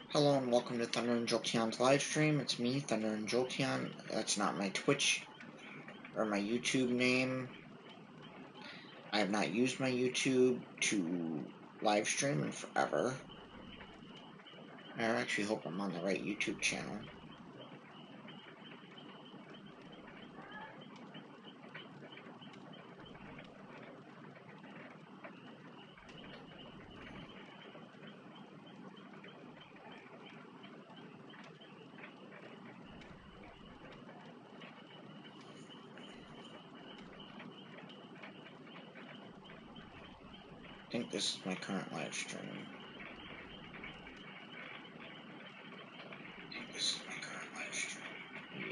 Hello and welcome to Thunder and Jolteon's live stream. It's me, Thunder and Jolteon. That's not my Twitch or my YouTube name. I have not used my YouTube to live stream in forever. I actually hope I'm on the right YouTube channel. I think this is my current live stream.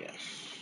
Yes.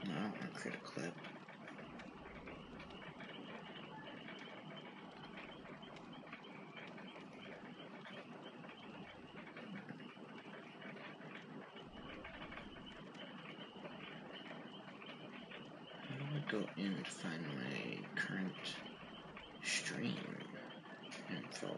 No, I don't want to create a clip. I'm going to go in and find my current stream info.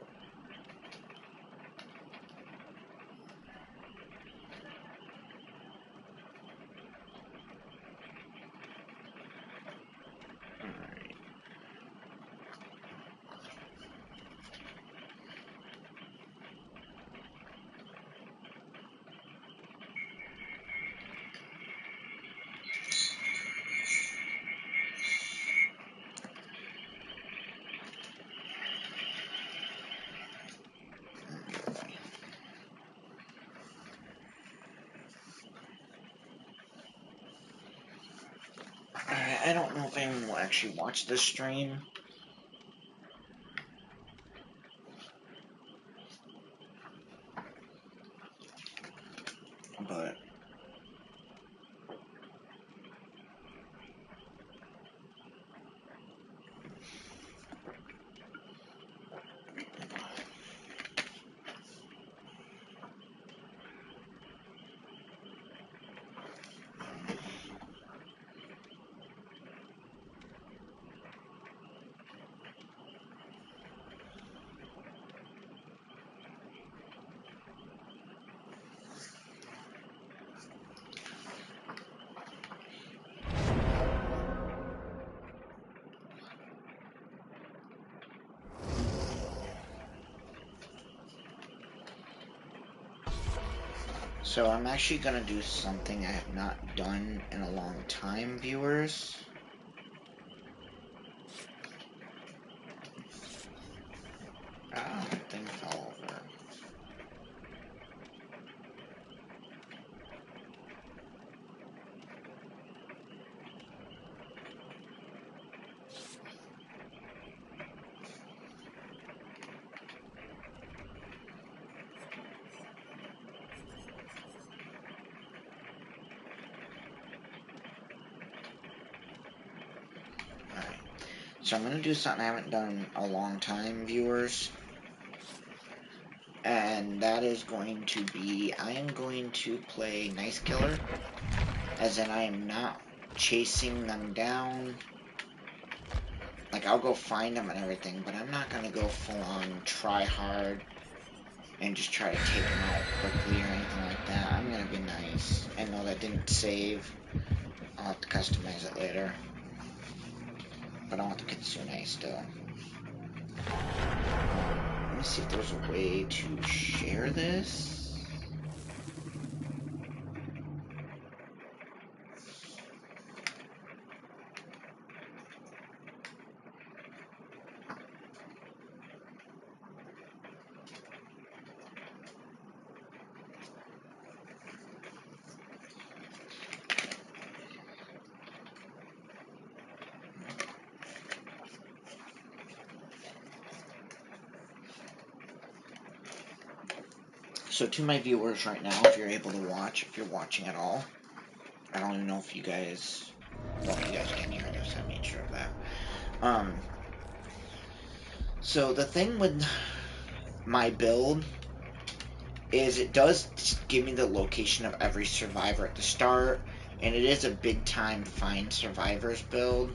I don't know if anyone will actually watch this stream. But so I'm actually gonna do something I have not done in a long time, viewers. Ah, that thing fell over. Alright. So I'm gonna do something I haven't done in a long time, viewers. And that is going to be, I am going to play Nice Killer. As in, I am not chasing them down. Like, I'll go find them and everything, but I'm not gonna go full on try hard and just try to take them out quickly or anything like that. I'm gonna be nice. I know that didn't save. I'll have to customize it later. But I want the Kitsune still. Let me see if there's a way to share this. So to my viewers right now, if you're able to watch, if you're watching at all, I don't even know if you guys, well, you guys can hear this, I made sure of that. So the thing with my build is it does give me the location of every survivor at the start, and it is a big time find survivors build.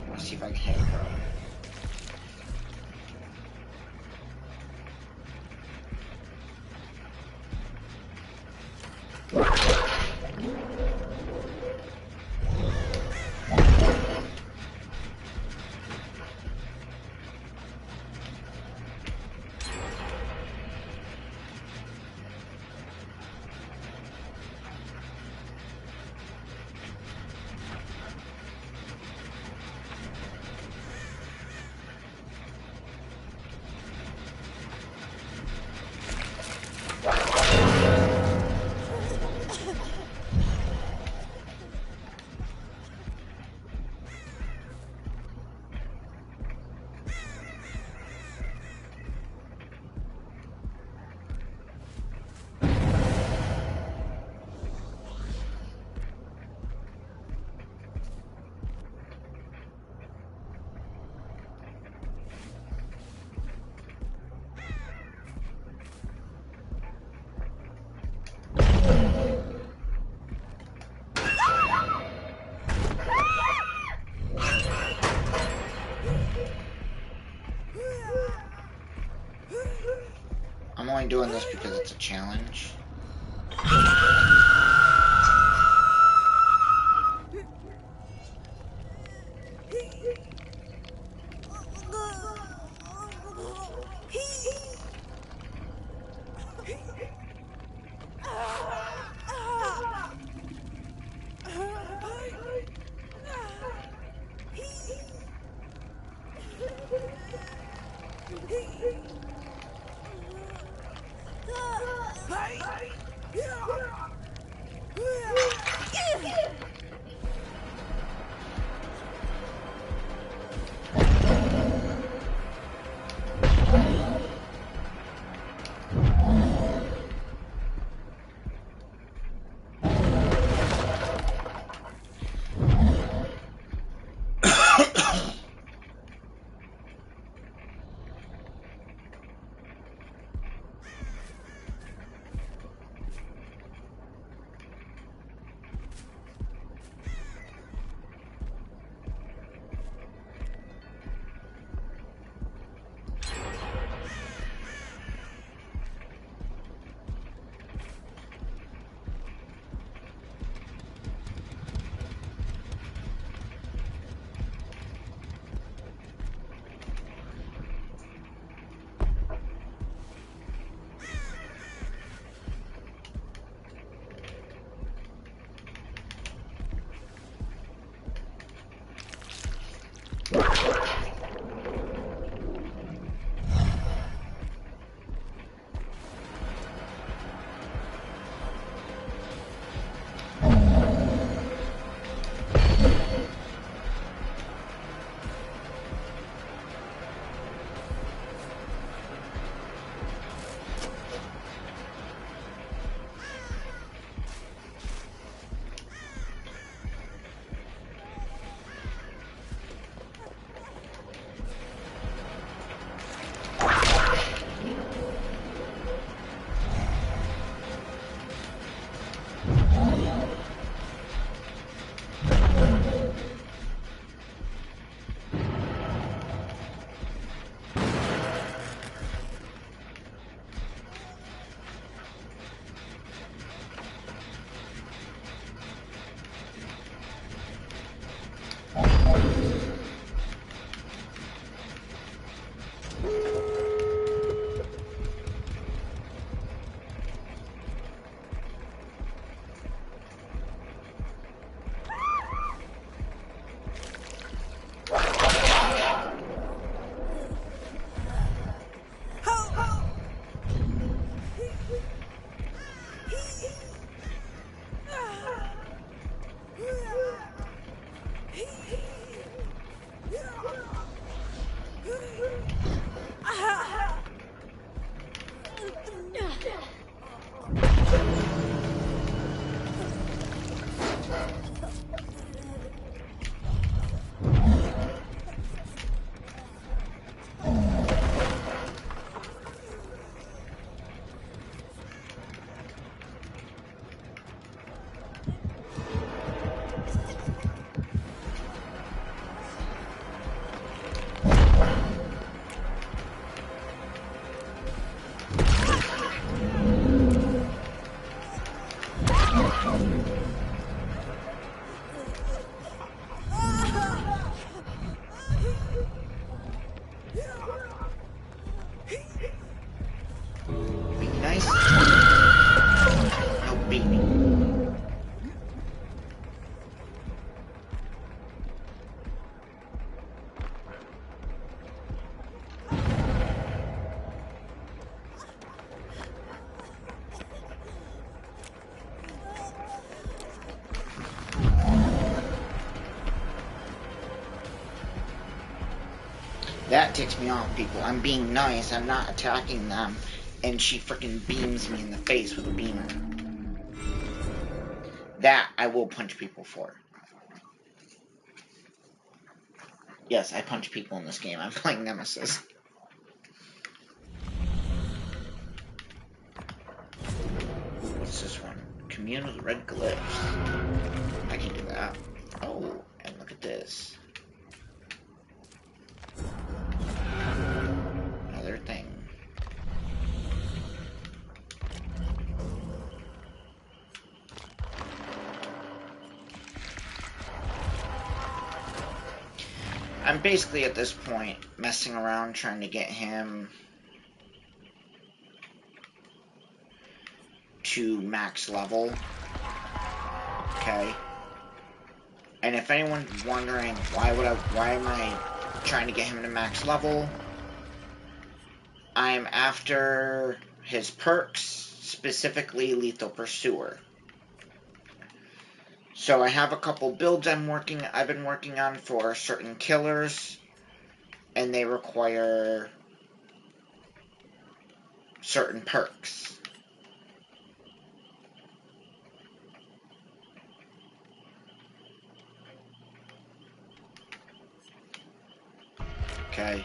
Let's see if I can hit her. I'm only doing this because it's a challenge. That ticks me off, people. I'm being nice, I'm not attacking them, and she freaking beams me in the face with a beamer. That I will punch people for. Yes, I punch people in this game. I'm playing Nemesis. What's this one? Commune with red glyphs. I can do that. Oh, and look at this. Another thing. I'm basically at this point messing around trying to get him to max level. Okay. And if anyone's wondering why am I trying to get him to max level, I'm after his perks, specifically Lethal Pursuer. So I have a couple builds I've been working on for certain killers, and they require certain perks. Okay.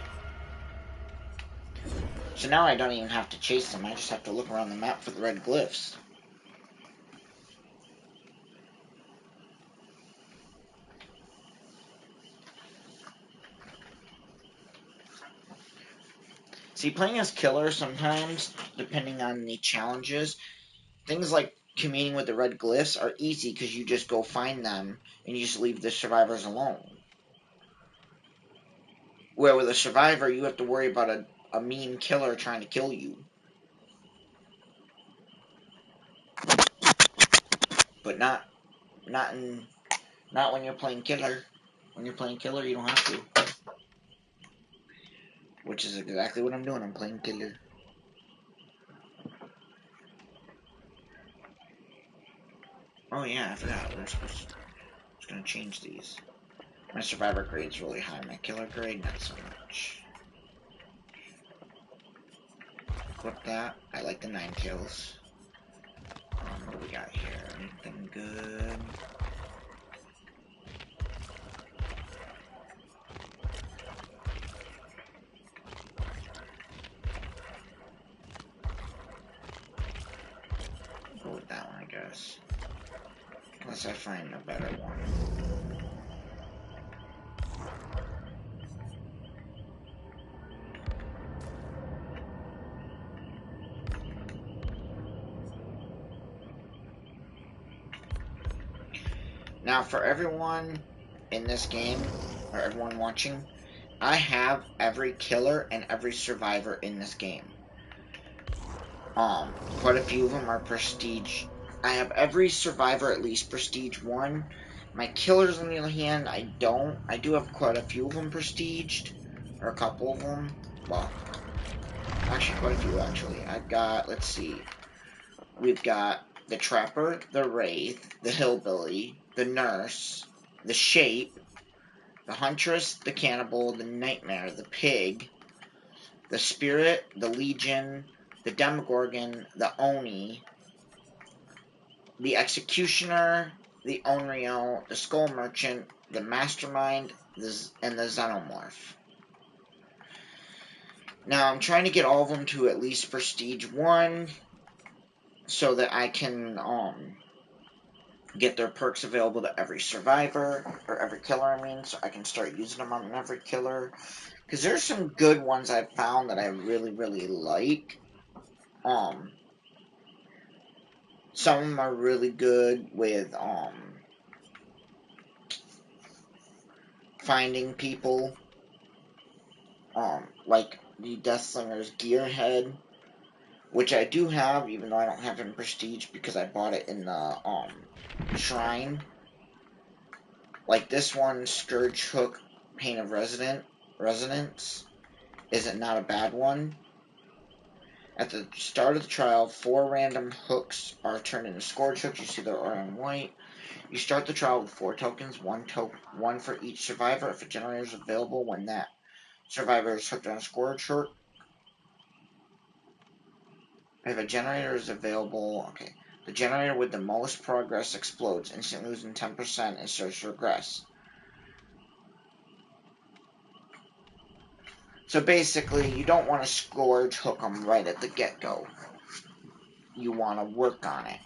So now I don't even have to chase them, I just have to look around the map for the red glyphs. See, playing as killer sometimes, depending on the challenges, things like communing with the red glyphs are easy because you just go find them and you just leave the survivors alone. Where with a survivor, you have to worry about a mean killer trying to kill you. But not when you're playing killer. When you're playing killer, you don't have to. Which is exactly what I'm doing. I'm playing killer. Oh yeah, I forgot. I was gonna change these. My survivor grade's really high. My killer grade, not so much. Equip that. I like the 9 kills. What do we got here? Anything good? Go with that one, I guess. Unless I find a better one. Now, for everyone in this game, or everyone watching, I have every killer and every survivor in this game. Quite a few of them are prestige. I have every survivor at least prestige 1. My killers, on the other hand, I don't. I do have quite a few of them prestiged, or a couple of them. Well, actually quite a few, actually. I've got, let's see. We've got the Trapper, the Wraith, the Hillbilly, the Nurse, the Shape, the Huntress, the Cannibal, the Nightmare, the Pig, the Spirit, the Legion, the Demogorgon, the Oni, the Executioner, the Onryo, the Skull Merchant, the Mastermind, and the Xenomorph. Now, I'm trying to get all of them to at least Prestige 1, so that I can, get their perks available to every survivor, or every killer, I mean, so I can start using them on every killer. Because there's some good ones I've found that I really, really like. Some of them are really good with, finding people. Like the Deathslinger's Gearhead, which I do have, even though I don't have it in Prestige because I bought it in the, Shrine. Like this one, Scourge Hook, Pain of Resonance, isn't not a bad one. At the start of the trial, 4 random hooks are turned into Scourge Hooks. You see they're on white. You start the trial with 4 tokens, one for each survivor. If a generator is available when that survivors hooked on a score short. If a generator is available, okay. The generator with the most progress explodes, instantly losing 10% and starts to regress. So basically, you don't want to scourge hook them right at the get-go. You want to work on it.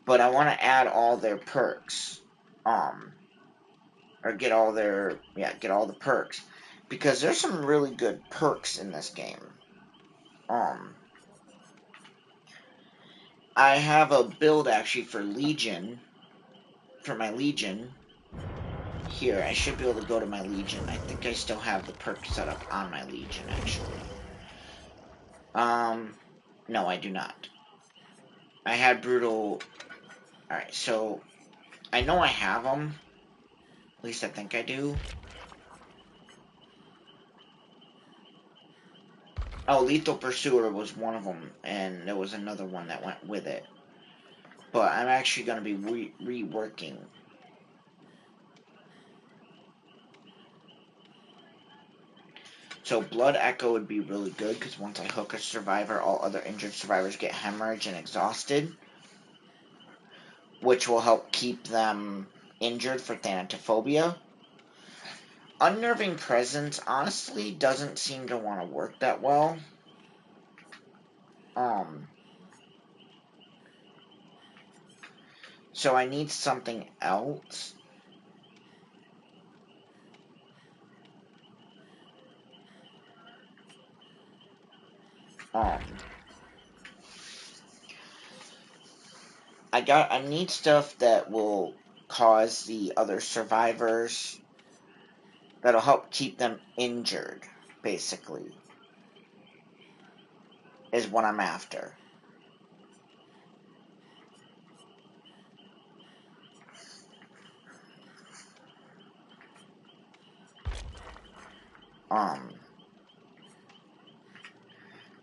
But I want to add all their perks. Or get all the perks. Because there's some really good perks in this game. I have a build actually for Legion. For my Legion. Here, I should be able to go to my Legion. I think I still have the perk set up on my Legion, actually. No, I do not. I had Brutal... Alright, so... I know I have them. At least I think I do. Oh, Lethal Pursuer was one of them, and there was another one that went with it. But I'm actually going to be reworking. So Blood Echo would be really good, because once I hook a survivor, all other injured survivors get hemorrhage and exhausted, which will help keep them injured for Thanatophobia. Unnerving Presence, honestly, doesn't seem to want to work that well. So I need something else. I need stuff that will cause the other survivors, that'll help keep them injured, basically, is what I'm after.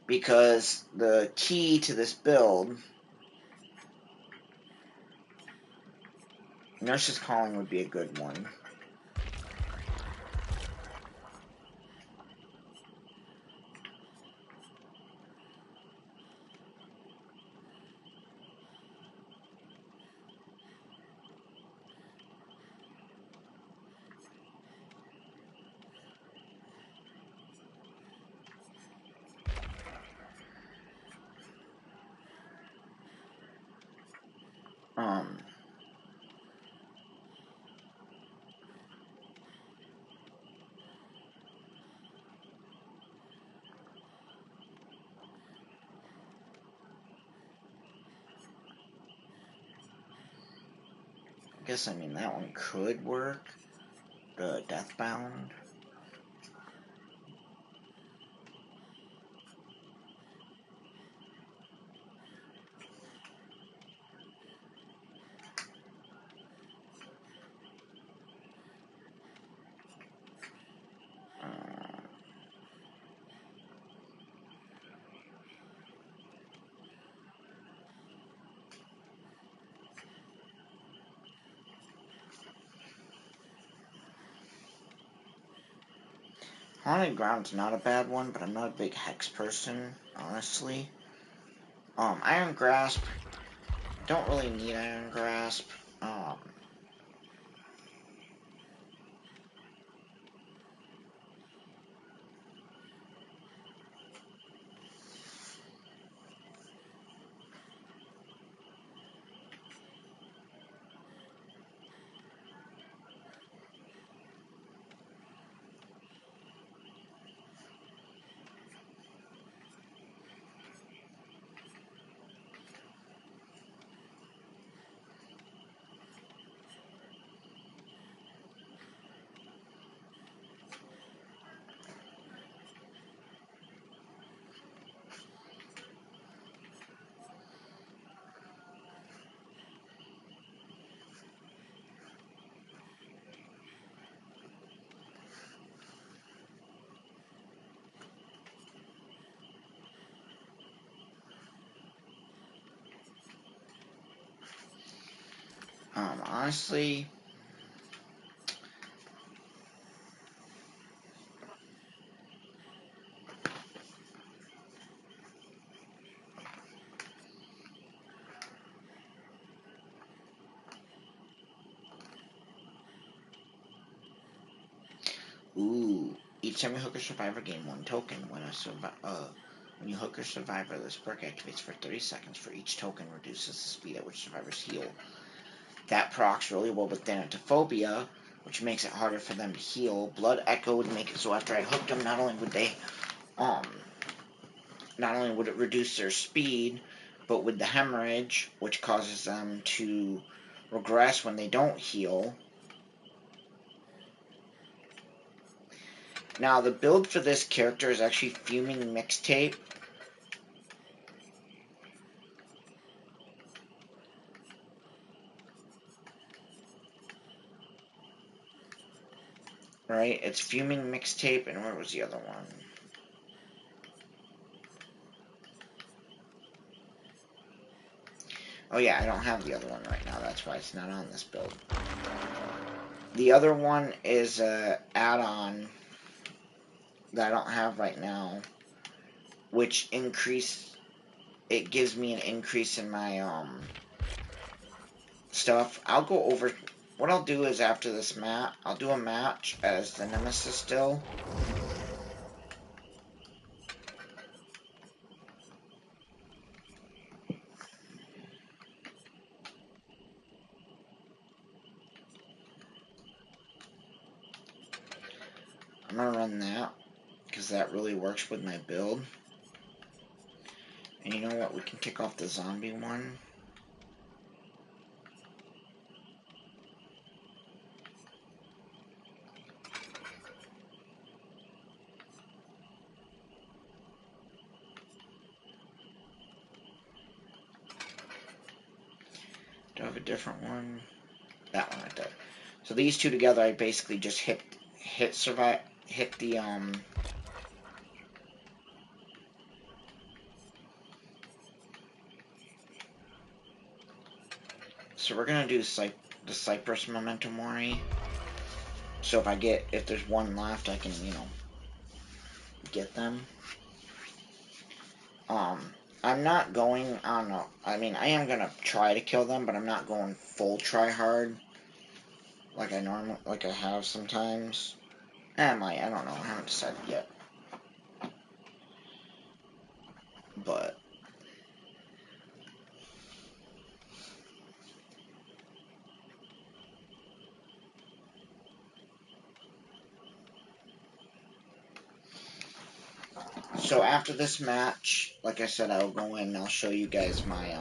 Because the key to this build, Nurse's Calling would be a good one. I guess, I mean, that one could work. The Deathbound. Haunted Ground's not a bad one, but I'm not a big Hex person, honestly. Iron Grasp. Don't really need Iron Grasp. Honestly, Each time you hook a survivor, gain 1 token. When you hook a survivor, this perk activates for 30 seconds. For each token, reduces the speed at which survivors heal. That procs really well with Thanatophobia, which makes it harder for them to heal. Blood Echo would make it so after I hooked them, not only would it reduce their speed, but with the hemorrhage, which causes them to regress when they don't heal. Now, the build for this character is actually Fuming Mixtape. Right? It's Fuming Mixtape, and where was the other one? Oh yeah, I don't have the other one right now. That's why it's not on this build. The other one is an add-on that I don't have right now, which it gives me an increase in my stuff. I'll go over. What I'll do is after this match, I'll do a match as the Nemesis still. I'm gonna run that because that really works with my build. And you know what? We can kick off the zombie one. Do I have a different one? That one right there. So these two together, I basically just hit the So we're gonna do the Cypress Memento Mori. So if there's one left, I can, get them. I'm not going on I am gonna try to kill them, but I'm not going full try hard like I have sometimes. I don't know. I haven't decided yet. But so after this match, like I said, I'll go in and I'll show you guys my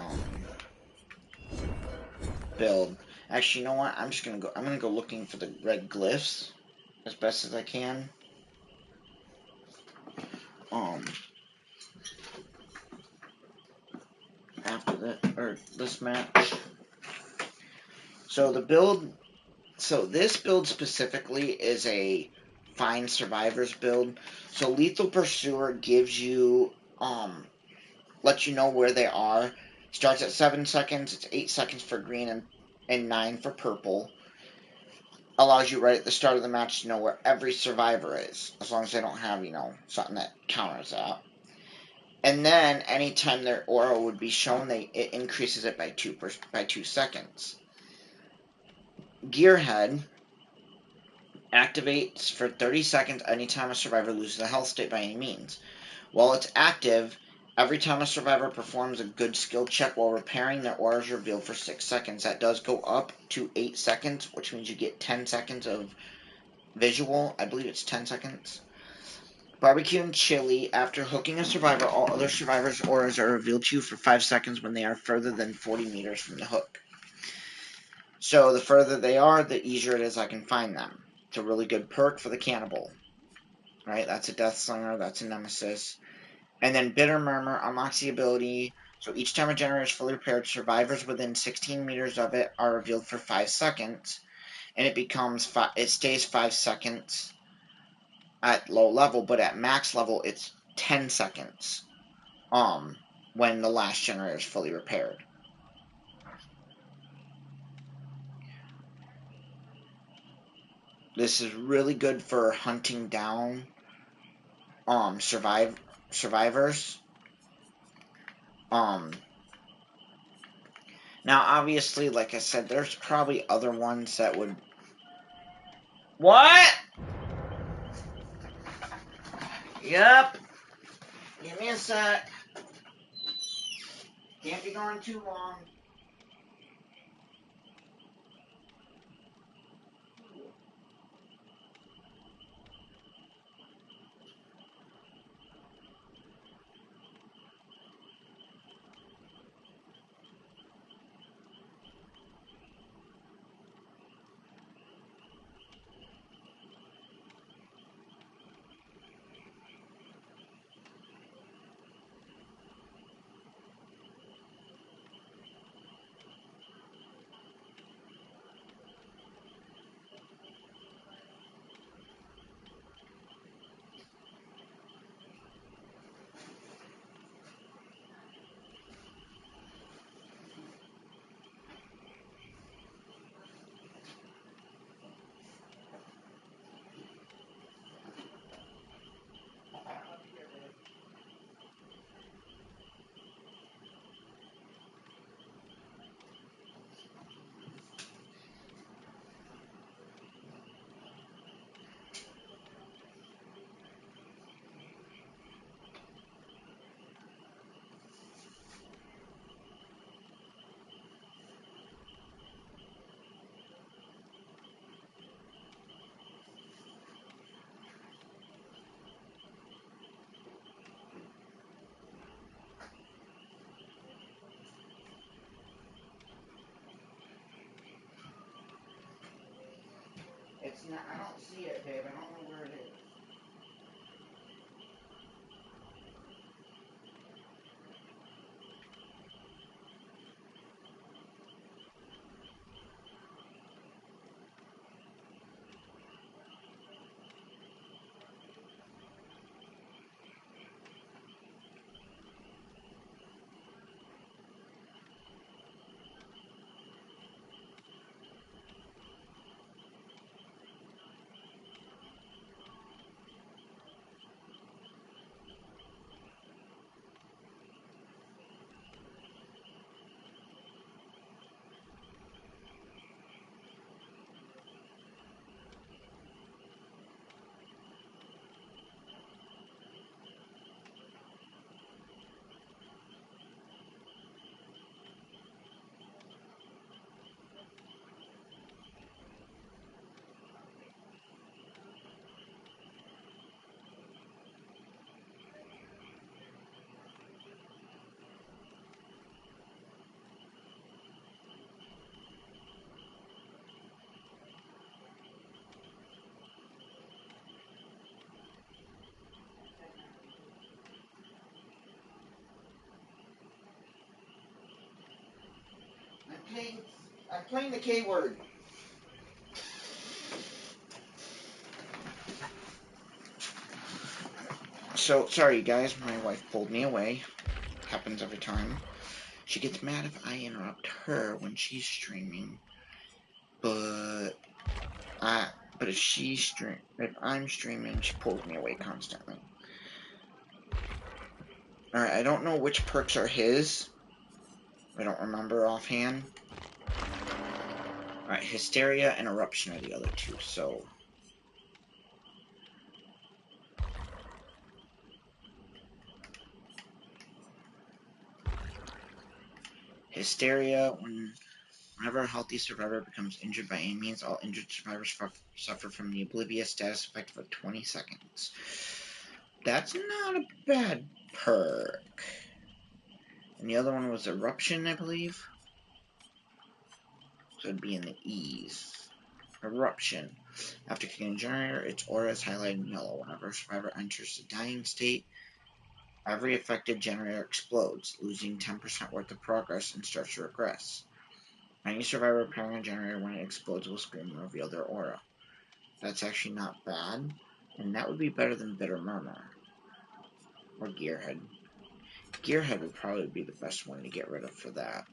build. Actually, you know what? I'm gonna go looking for the red glyphs as best as I can. After this match. So this build specifically is a find survivors build. So Lethal Pursuer gives you lets you know where they are. Starts at 7 seconds. It's 8 seconds for green and 9 for purple. Allows you right at the start of the match to know where every survivor is, as long as they don't have something that counters that. And then anytime their aura would be shown, it increases it by 2 seconds. Gearhead activates for 30 seconds anytime a survivor loses a health state by any means. While it's active, every time a survivor performs a good skill check while repairing, their aura is revealed for 6 seconds. That does go up to 8 seconds, which means you get 10 seconds of visual. I believe it's 10 seconds. Barbecue and Chili. After hooking a survivor, all other survivors' auras are revealed to you for 5 seconds when they are further than 40 meters from the hook. So the further they are, the easier it is I can find them. It's a really good perk for the cannibal. Right? That's a Death Slinger. That's a Nemesis. And then Bitter Murmur unlocks the ability. So each time a generator is fully repaired, survivors within 16 meters of it are revealed for 5 seconds. And it stays 5 seconds at low level, but at max level it's 10 seconds when the last generator is fully repaired. This is really good for hunting down survivors. Now obviously, like I said, there's probably other ones that would... What? Yep. Give me a sec. Can't be going too long. It's not, I don't see it, babe. I don't know where it is. I'm playing the K word. So, sorry guys, my wife pulled me away. Happens every time. She gets mad if I interrupt her when she's streaming. But if I'm streaming, she pulls me away constantly. Alright, I don't know which perks are his. I don't remember offhand. Alright, Hysteria and Eruption are the other two, so... Hysteria, whenever a healthy survivor becomes injured by any means, all injured survivors suffer from the Oblivious status effect for 20 seconds. That's not a bad perk. And the other one was Eruption, I believe. So it'd be in the E's. Eruption. After kicking a generator, its aura is highlighted in yellow. Whenever a survivor enters the dying state, every affected generator explodes, losing 10% worth of progress and starts to regress. Any survivor repairing a generator when it explodes will scream and reveal their aura. That's actually not bad, and that would be better than Bitter Murmur. Or Gearhead. Gearhead would probably be the best one to get rid of for that.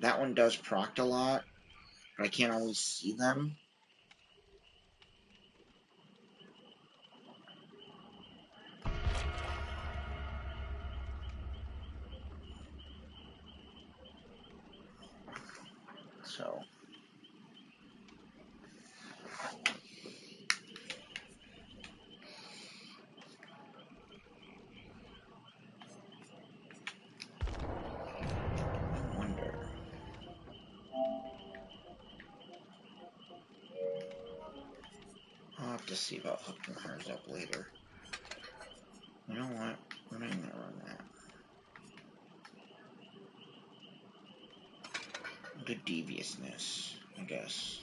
That one does proc a lot, but I can't always see them. So... to see about hooking hers up later. You know what? We're not even gonna run that. Good deviousness, I guess.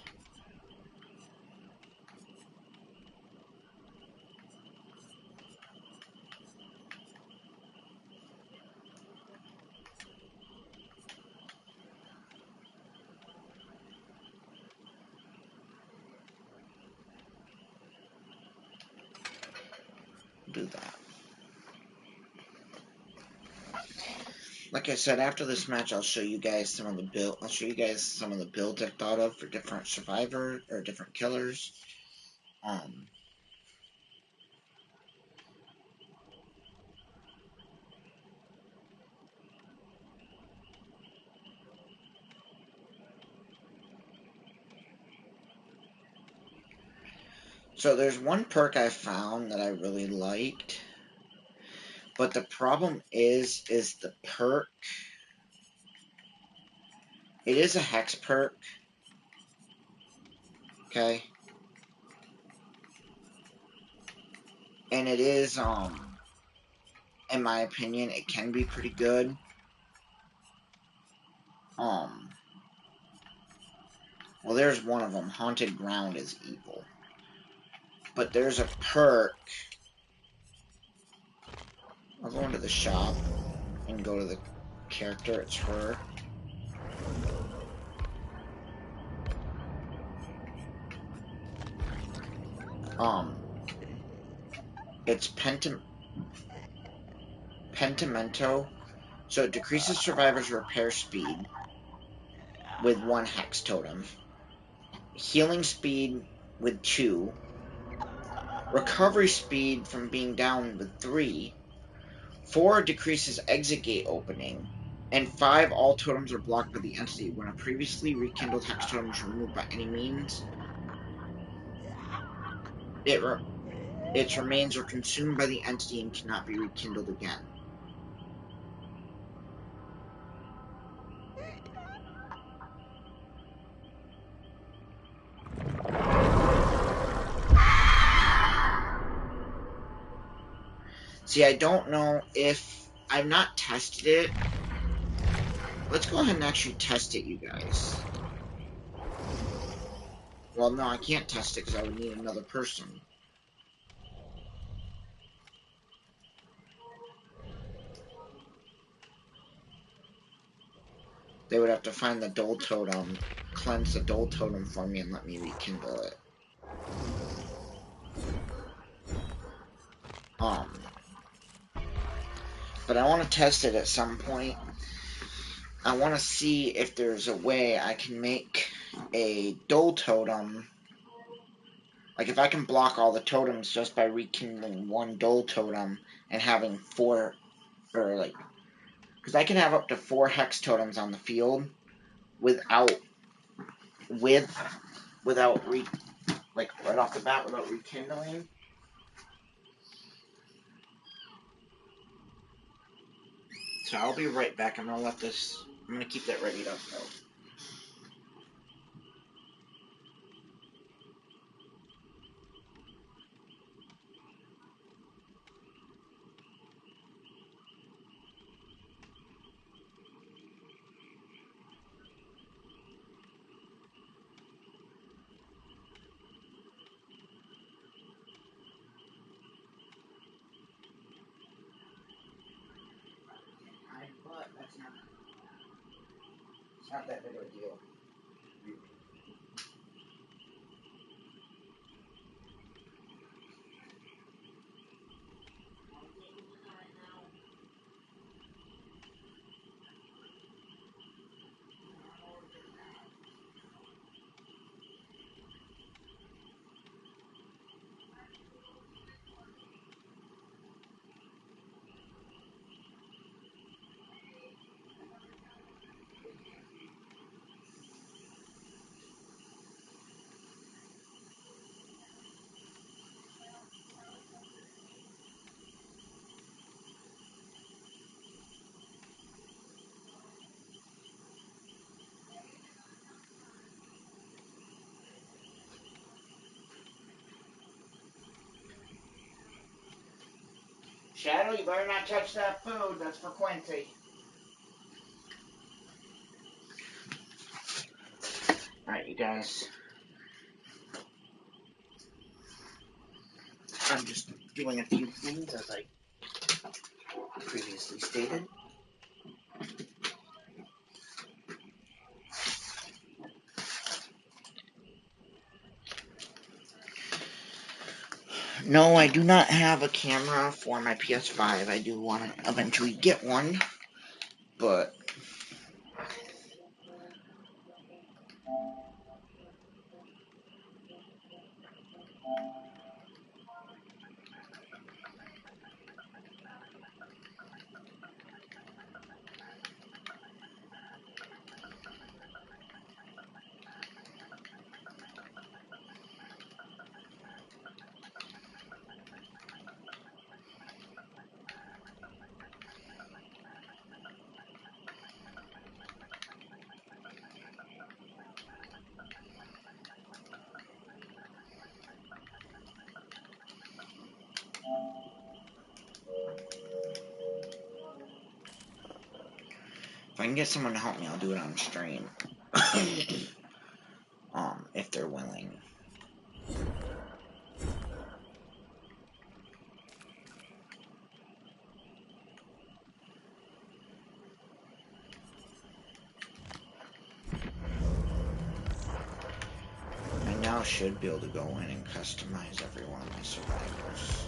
Do that. Like I said, after this match, I'll show you guys some of the build. I'll show you guys some of the builds I've thought of for different survivors or different killers. So there's one perk I found that I really liked, but the problem is the perk. It is a hex perk. Okay. And it is, in my opinion, it can be pretty good. Well, there's one of them. Haunted Ground is evil. But there's a perk. I'll go into the shop and go to the character. It's her. It's Pentimento. So it decreases survivors' repair speed with 1 hex totem. Healing speed with 2. Recovery speed from being down with 3. 4 decreases exit gate opening. And 5, all totems are blocked by the entity. When a previously rekindled hex totem is removed by any means, its remains are consumed by the entity and cannot be rekindled again. See, I don't know if... I've not tested it. Let's go ahead and actually test it, you guys. Well, no, I can't test it because I would need another person. They would have to find the Dole Totem, cleanse the Dole Totem for me, and let me rekindle it. But I want to test it at some point. I want to see if there's a way I can make a Dole Totem. Like, if I can block all the totems just by rekindling 1 Dole Totem and having 4, or like, because I can have up to 4 Hex Totems on the field without right off the bat, without rekindling. So I'll be right back. I'm going to keep that ready up though. But it's not that big of a deal. Shadow, you better not touch that food. That's for Quincy. Alright, you guys. I'm just doing a few things as I previously stated. No, I do not have a camera for my PS5. I do want to eventually get one, but if I can get someone to help me, I'll do it on stream. If they're willing. I now should be able to go in and customize every one of my survivors.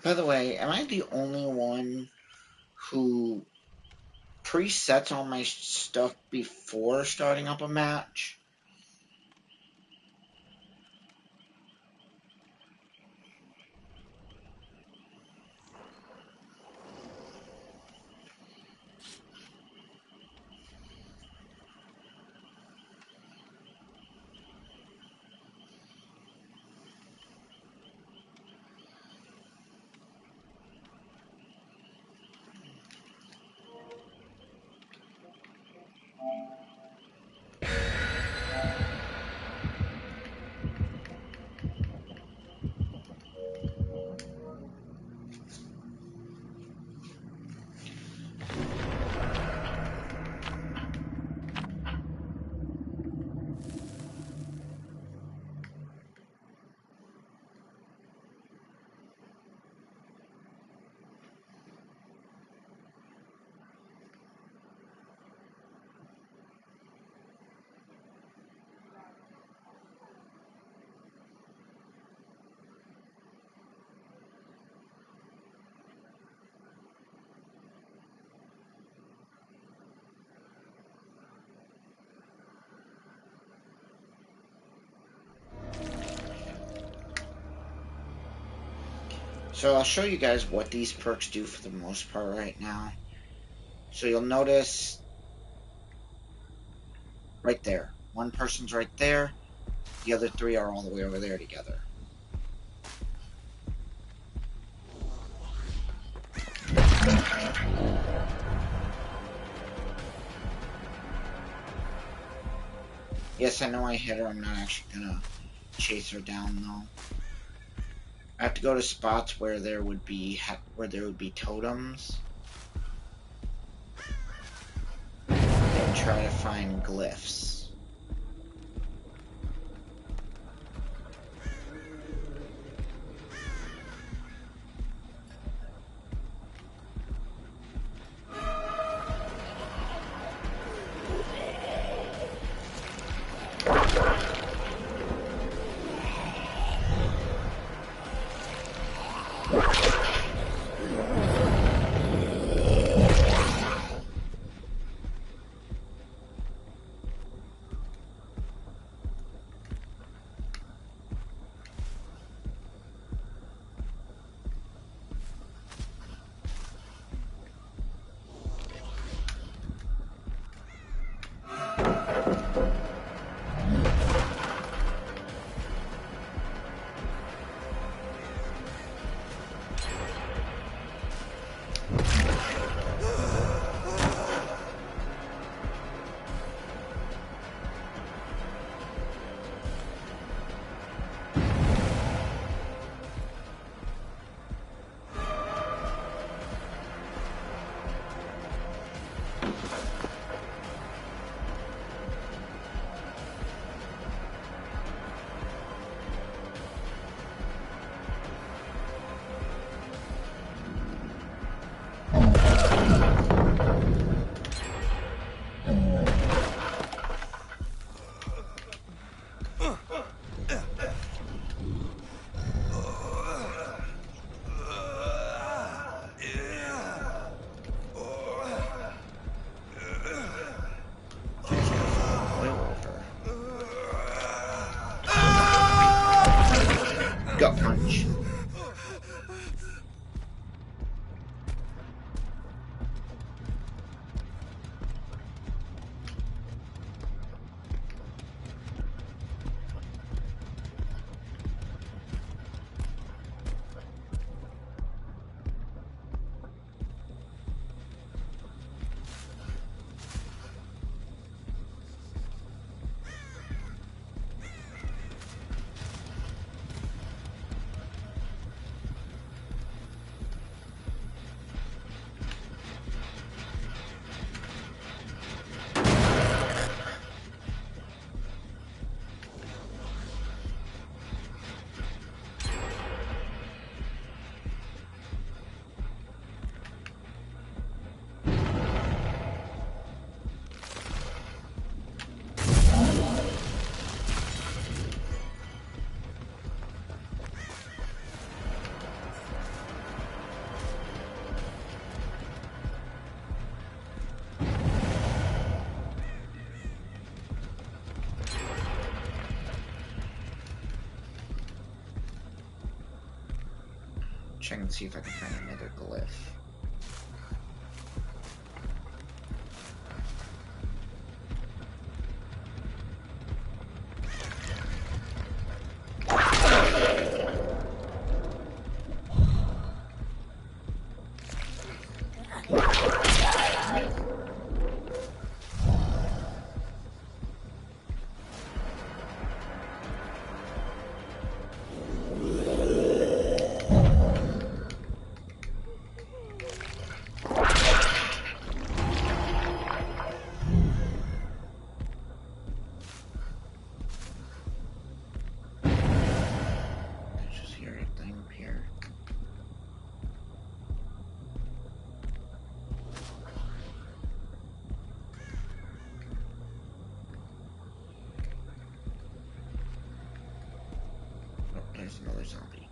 By the way, am I the only one who presets all my stuff before starting up a match? So I'll show you guys what these perks do for the most part right now. So you'll notice right there, one person's right there, the other three are all the way over there together. Yes, I know I hit her. I'm not actually gonna chase her down though. I have to go to spots where there would be totems and try to find glyphs. Gut punch. Check and see if I can find another glyph. There's another zombie.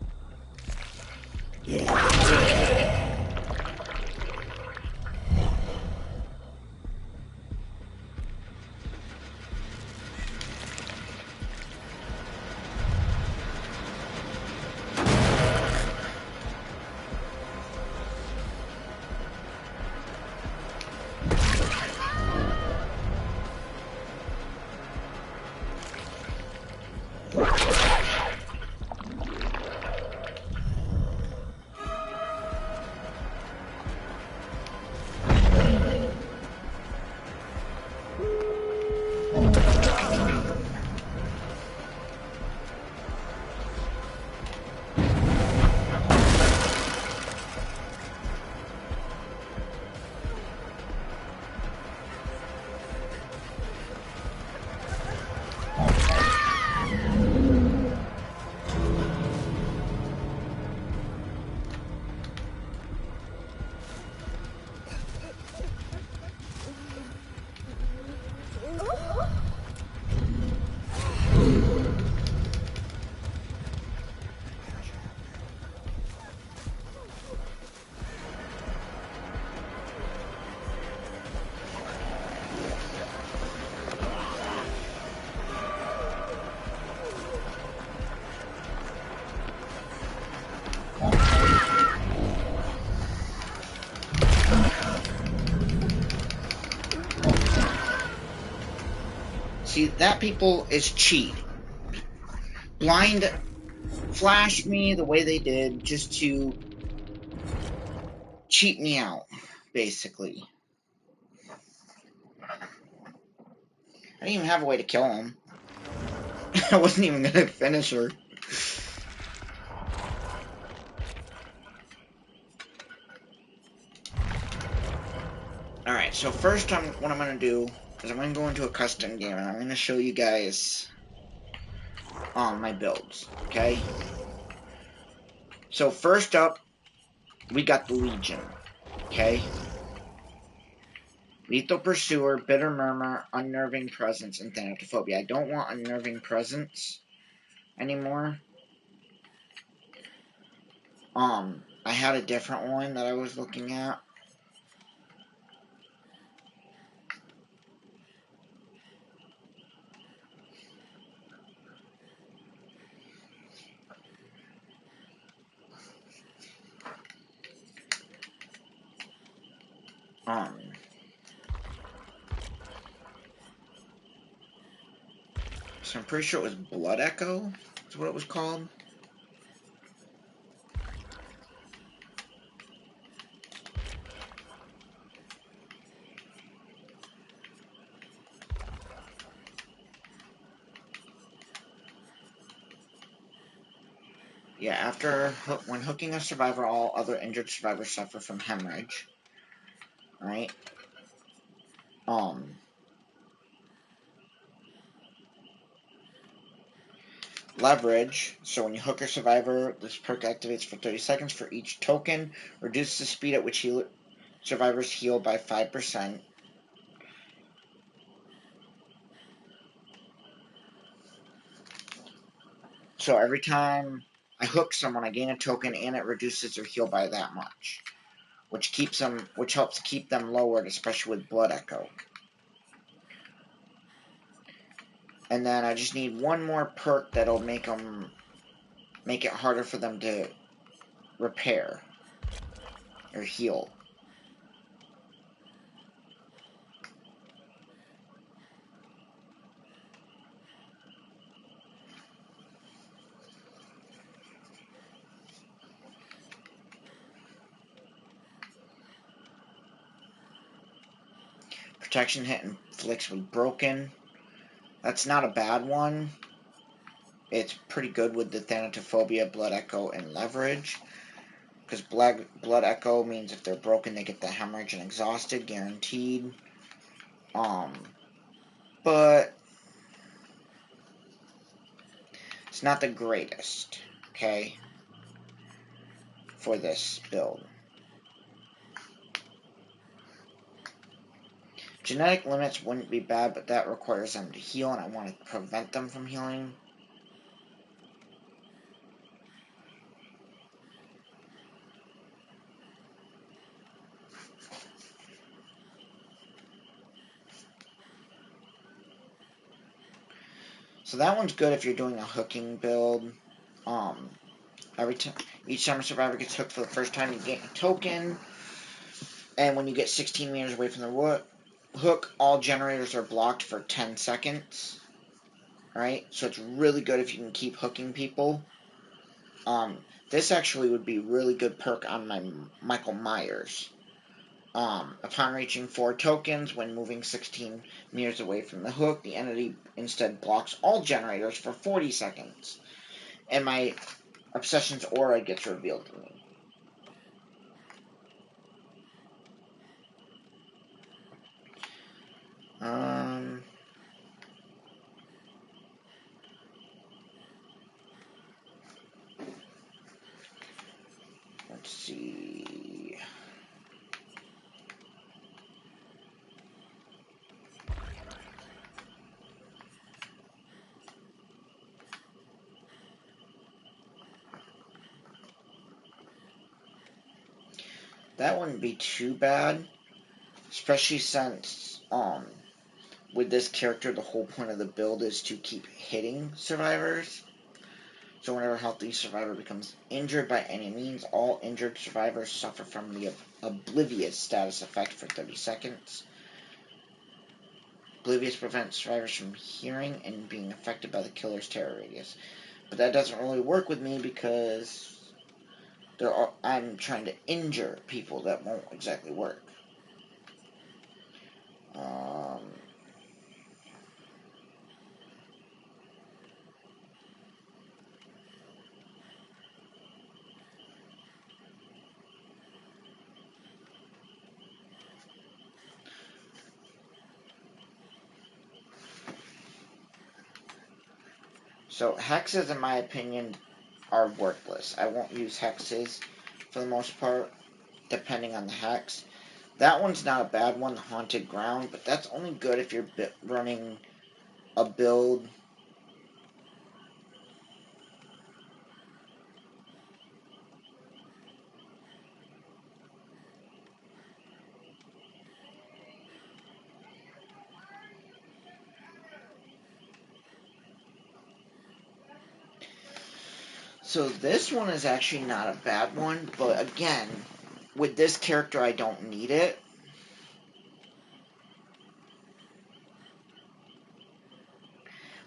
That, people, is cheat. Blind flash me the way they did just to cheat me out, basically. I didn't even have a way to kill him. I wasn't even gonna finish her. Alright, so first what I'm gonna do is I'm gonna go into a custom game and I'm gonna show you guys my builds, okay? So first up, we got the Legion, okay? Lethal Pursuer, Bitter Murmur, Unnerving Presence, and Thanatophobia. I don't want Unnerving Presence anymore. I had a different one that I was looking at. So I'm pretty sure it was Blood Echo, is what it was called. Yeah, when hooking a survivor, all other injured survivors suffer from hemorrhage. Right? Leverage. So when you hook a survivor, this perk activates for 30 seconds for each token. Reduces the speed at which survivors heal by 5%. So every time I hook someone, I gain a token, and it reduces their heal by that much, which helps keep them lowered, especially with Blood Echo. And then I just need one more perk that'll make it harder for them to repair or heal. Protection hit inflicts with broken. That's not a bad one. It's pretty good with the Thanatophobia, Blood Echo, and Leverage. Because Blood Echo means if they're broken, they get the hemorrhage and exhausted, guaranteed. But it's not the greatest, okay, for this build. Genetic limits wouldn't be bad, but that requires them to heal, and I want to prevent them from healing. So that one's good if you're doing a hooking build. Each time a survivor gets hooked for the first time, you gain a token. And when you get 16 meters away from the hook, all generators are blocked for 10 seconds. Right? So it's really good if you can keep hooking people. This actually would be really good perk on my Michael Myers. Upon reaching 4 tokens, when moving 16 meters away from the hook, the entity instead blocks all generators for 40 seconds. And my Obsession's aura gets revealed to me. Let's see. That wouldn't be too bad, especially since, with this character, the whole point of the build is to keep hitting survivors. So whenever a healthy survivor becomes injured by any means, all injured survivors suffer from the Oblivious status effect for 30 seconds. Oblivious prevents survivors from hearing and being affected by the killer's terror radius. But that doesn't really work with me because I'm trying to injure people. That won't exactly work. So hexes, in my opinion, are worthless. I won't use hexes for the most part, depending on the hex. That one's not a bad one, the Haunted Ground, but that's only good if you're running a build. So this one is actually not a bad one, but again, with this character I don't need it.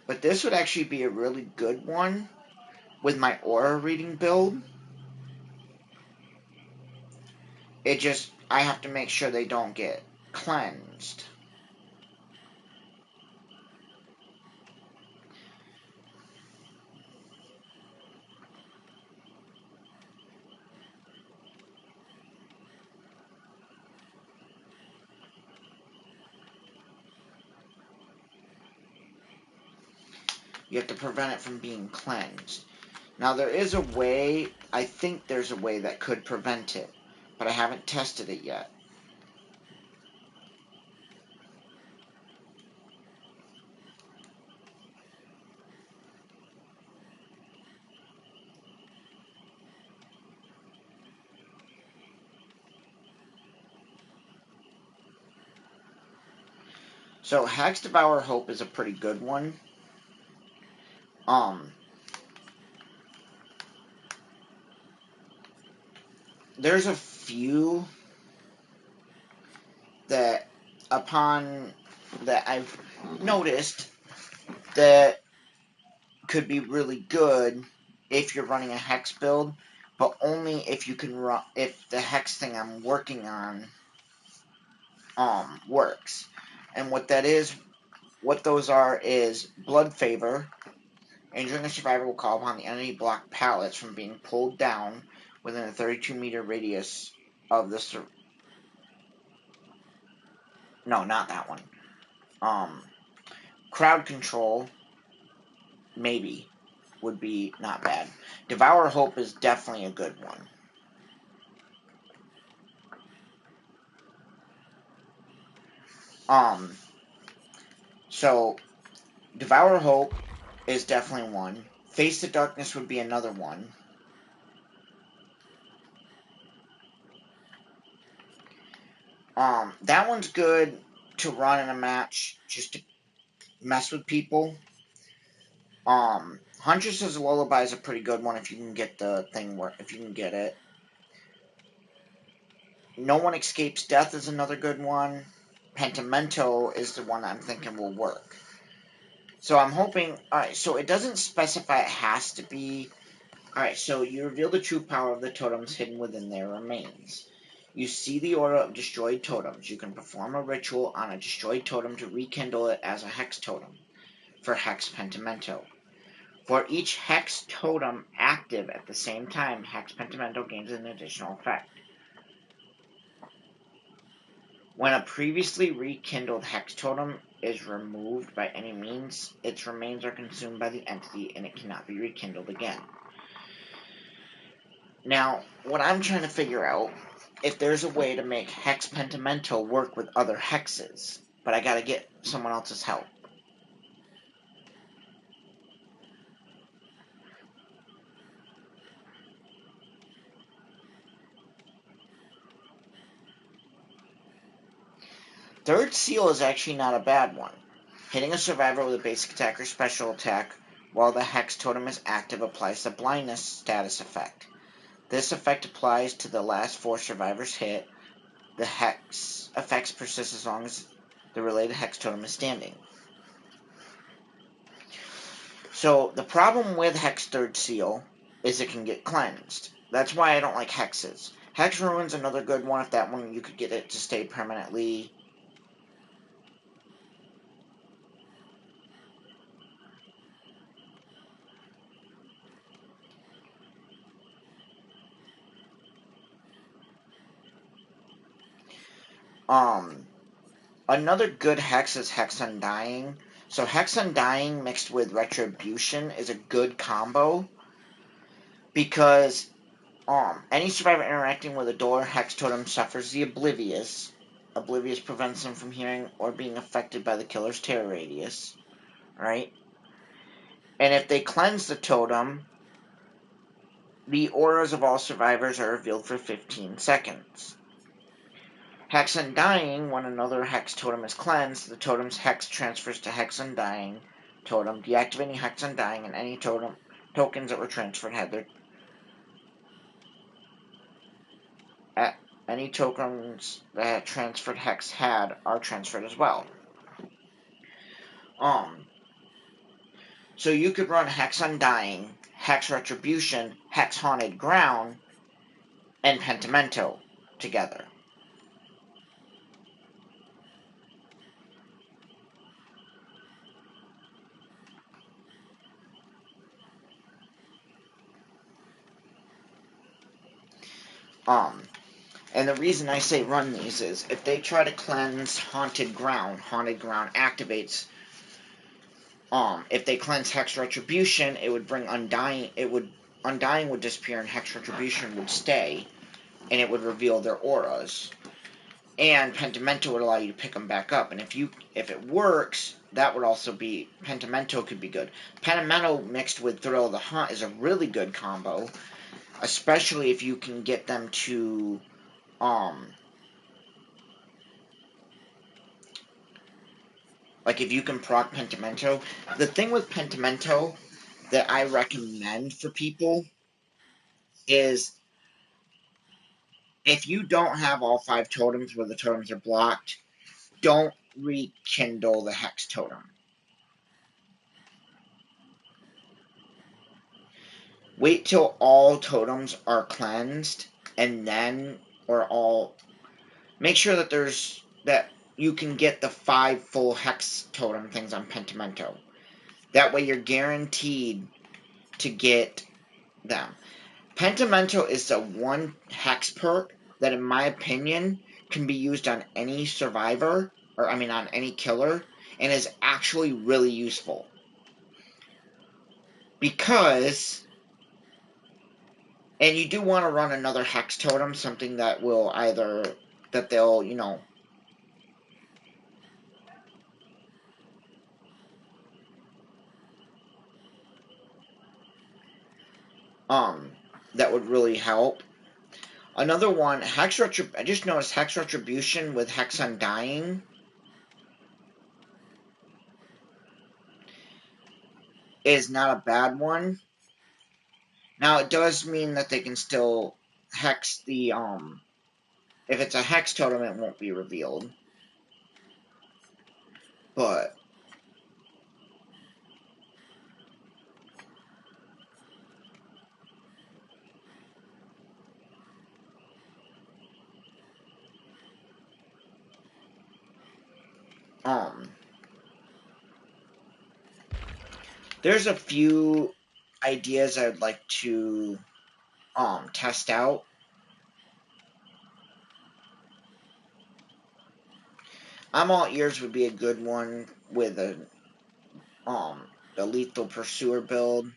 But this would actually be a really good one with my aura reading build. I have to make sure they don't get cleansed. You have to prevent it from being cleansed. Now there is a way, I think there's a way that could prevent it, but I haven't tested it yet. So Hex Devour Hope is a pretty good one. There's a few that that I've noticed that could be really good if you're running a hex build, but only if you can run if the hex thing I'm working on works. And what those are is Blood Favor. Injuring a survivor will call upon the enemy block pallets from being pulled down within a 32-meter radius of the no, not that one. Crowd Control, maybe, would be not bad. Devour Hope is definitely a good one. So, Devour Hope is definitely one. Face the Darkness would be another one. That one's good to run in a match, just to mess with people. Huntress's Lullaby is a pretty good one if you can get the thing if you can get it. No One Escapes Death is another good one. Pentimento is the one I'm thinking will work. So I'm hoping. Alright, so it doesn't specify it has to be. Alright, so you reveal the true power of the totems hidden within their remains. You see the aura of destroyed totems. You can perform a ritual on a destroyed totem to rekindle it as a hex totem for Hex Pentimento. For each hex totem active at the same time, Hex Pentimento gains an additional effect. When a previously rekindled hex totem is removed by any means, its remains are consumed by the entity and it cannot be rekindled again. Now, what I'm trying to figure out, if there's a way to make Hex Pentimento work with other hexes, but I gotta get someone else's help. Third Seal is actually not a bad one. Hitting a survivor with a basic attack or special attack while the Hex Totem is active applies the blindness status effect. This effect applies to the last 4 survivors hit. The Hex effects persist as long as the related hex totem is standing. So the problem with Hex Third Seal is it can get cleansed. That's why I don't like hexes. Hex Ruin's another good one if that one you could get it to stay permanently. Another good hex is Hex Undying. So Hex Undying mixed with Retribution is a good combo because any survivor interacting with a door hex totem suffers the Oblivious. Oblivious prevents them from hearing or being affected by the killer's terror radius. Right? And if they cleanse the totem, the auras of all survivors are revealed for 15 seconds. Hex Undying, when another hex totem is cleansed, the totem's hex transfers to Hex Undying totem, deactivating Hex Undying, and any tokens that were transferred had their any tokens that transferred hex had are transferred as well. So you could run Hex Undying, Hex Retribution, Hex Haunted Ground, and Pentimento together. And the reason I say run these is if they try to cleanse Haunted Ground activates. If they cleanse Hex Retribution, it would bring Undying. Undying would disappear, and Hex Retribution would stay, and it would reveal their auras. And Pentimento would allow you to pick them back up. And if it works, that would also be Pentimento could be good. Pentimento mixed with Thrill of the Hunt is a really good combo, especially if you can get them to like if you can proc Pentimento. The thing with Pentimento that I recommend for people is if you don't have all 5 totems where the totems are blocked, don't rekindle the Hex totem. Wait till all totems are cleansed, and then, make sure that you can get the 5 full Hex totem things on Pentimento. That way you're guaranteed to get them. Pentimento is the one Hex perk that, in my opinion, can be used on any survivor, on any killer, and is actually really useful. Because, and you do want to run another Hex totem, something that will that would really help. Another one, I just noticed Hex Retribution with Hex Undying is not a bad one. Now, it does mean that they can still hex the, if it's a Hex totem, it won't be revealed. But, there's a few ideas I'd like to, test out. I'm All Ears would be a good one with the Lethal Pursuer build.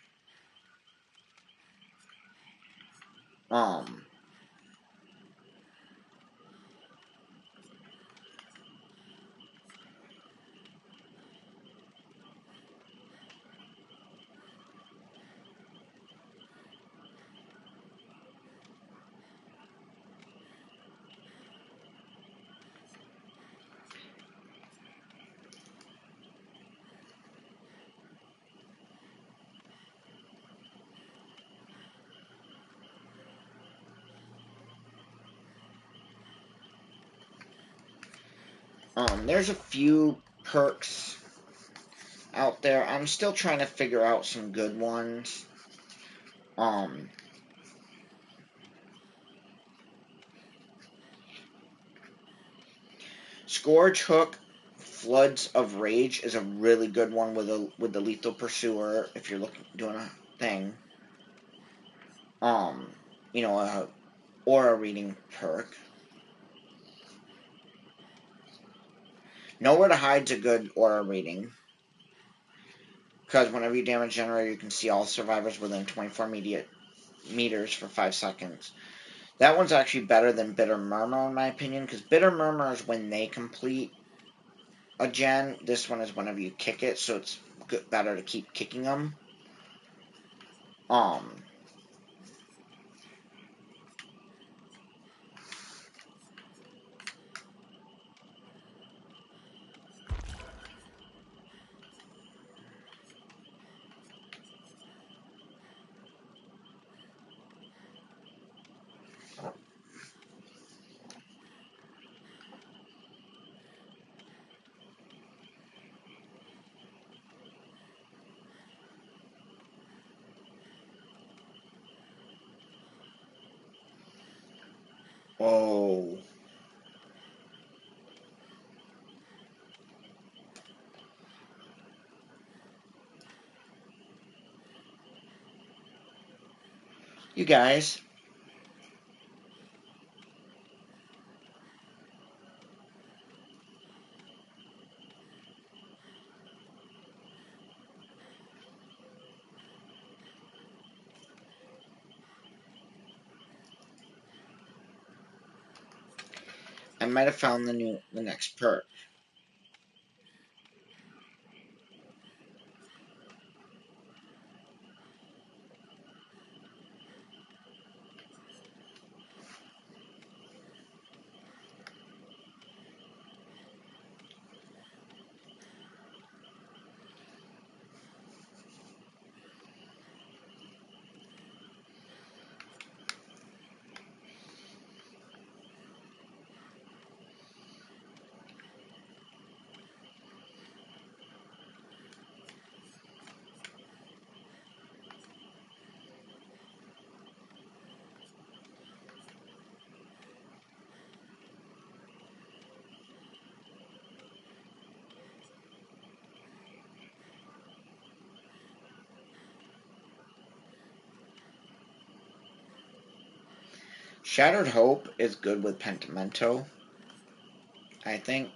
There's a few perks out there. I'm still trying to figure out some good ones. Scourge Hook Floods of Rage is a really good one with the Lethal Pursuer if you're doing a thing. You know, a aura reading perk. Nowhere to Hide's a good aura reading. Because whenever you damage generator, you can see all survivors within 24 meters for 5 seconds. That one's actually better than Bitter Murmur, in my opinion, because Bitter Murmur is when they complete a gen. This one is whenever you kick it, so it's better to keep kicking them. Oh. You guys. I might have found the next perk. Shattered Hope is good with Pentimento, I think.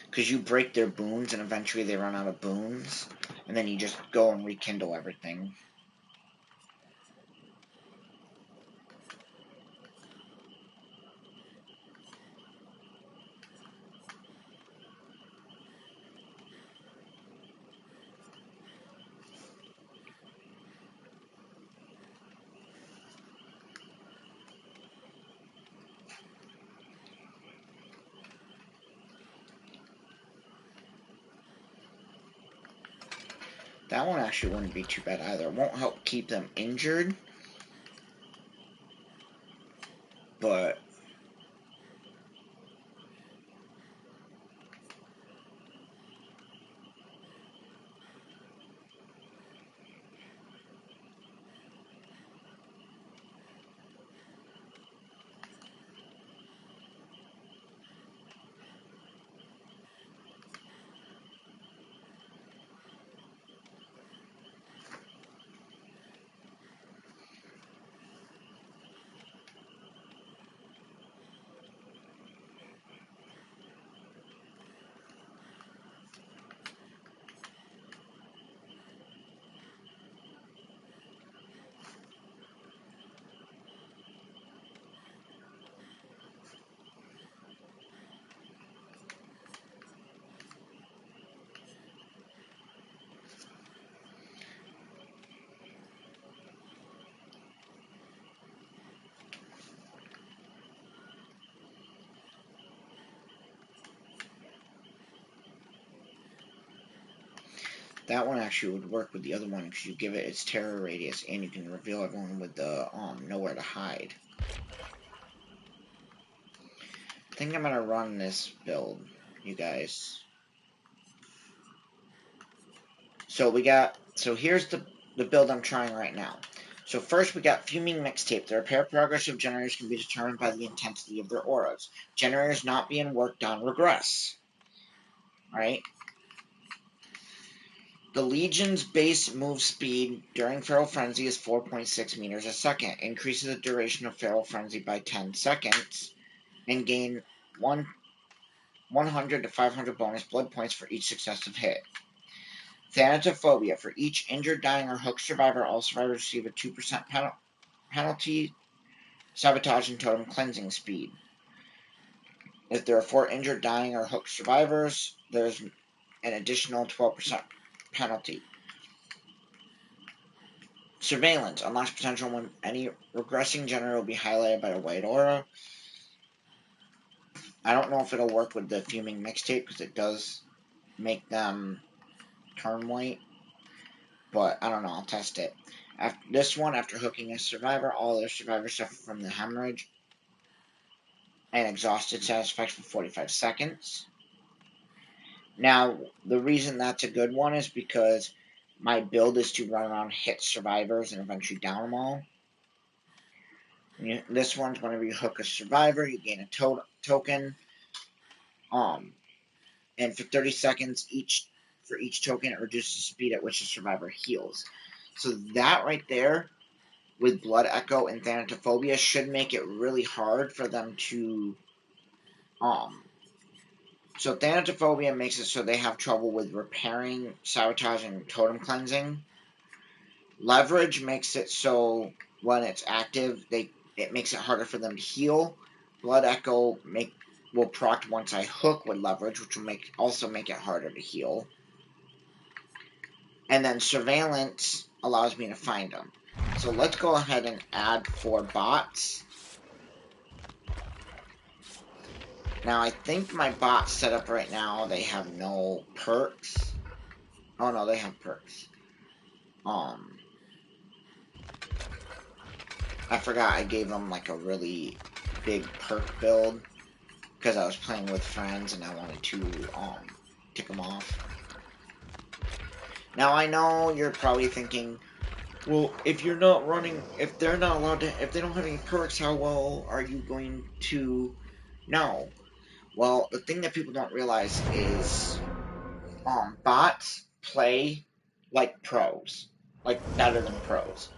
Because you break their boons and eventually they run out of boons. And then you just go and rekindle everything. That one actually wouldn't be too bad either. It won't help keep them injured. But That one actually would work with the other one because you give it its terror radius and you can reveal everyone with the nowhere to hide. I think I'm gonna run this build, you guys. So here's the build I'm trying right now. So first we got Fuming Mixtape. The repair progress of generators can be determined by the intensity of their auras. Generators not being worked on regress. Alright? The Legion's base move speed during Feral Frenzy is 4.6 meters a second. Increases the duration of Feral Frenzy by 10 seconds. And gain 100 to 500 bonus blood points for each successive hit. Thanatophobia. For each injured, dying, or hooked survivor, all survivors receive a 2% penalty, sabotage, and totem cleansing speed. If there are 4 injured, dying, or hooked survivors, there's an additional 12% penalty. Surveillance. Unlocks potential when any regressing generator will be highlighted by a white aura. I don't know if it'll work with the Fuming Mixtape because it does make them turn white. But I don't know, I'll test it. After hooking a survivor, all other survivors suffer from the hemorrhage and exhausted satisfaction for 45 seconds. Now, the reason that's a good one is because my build is to run around, hit survivors, and eventually down them all. This one's whenever you hook a survivor, you gain a token. And for 30 seconds for each token, it reduces the speed at which the survivor heals. So that right there, with Blood Echo and Thanatophobia, should make it really hard for them to So Thanatophobia makes it so they have trouble with repairing, sabotaging, and totem cleansing. Leverage makes it so when it's active, it makes it harder for them to heal. Blood Echo will proc once I hook with leverage, which will also make it harder to heal. And then Surveillance allows me to find them. So let's go ahead and add 4 bots. Now, I think my bots set up right now, they have no perks. Oh, no, they have perks. I forgot I gave them, like, a really big perk build. Because I was playing with friends and I wanted to, tick them off. Now, I know you're probably thinking, well, if they're not allowed to, if they don't have any perks, how well are you going to know? Well, the thing that people don't realize is bots play like pros, like better than pros.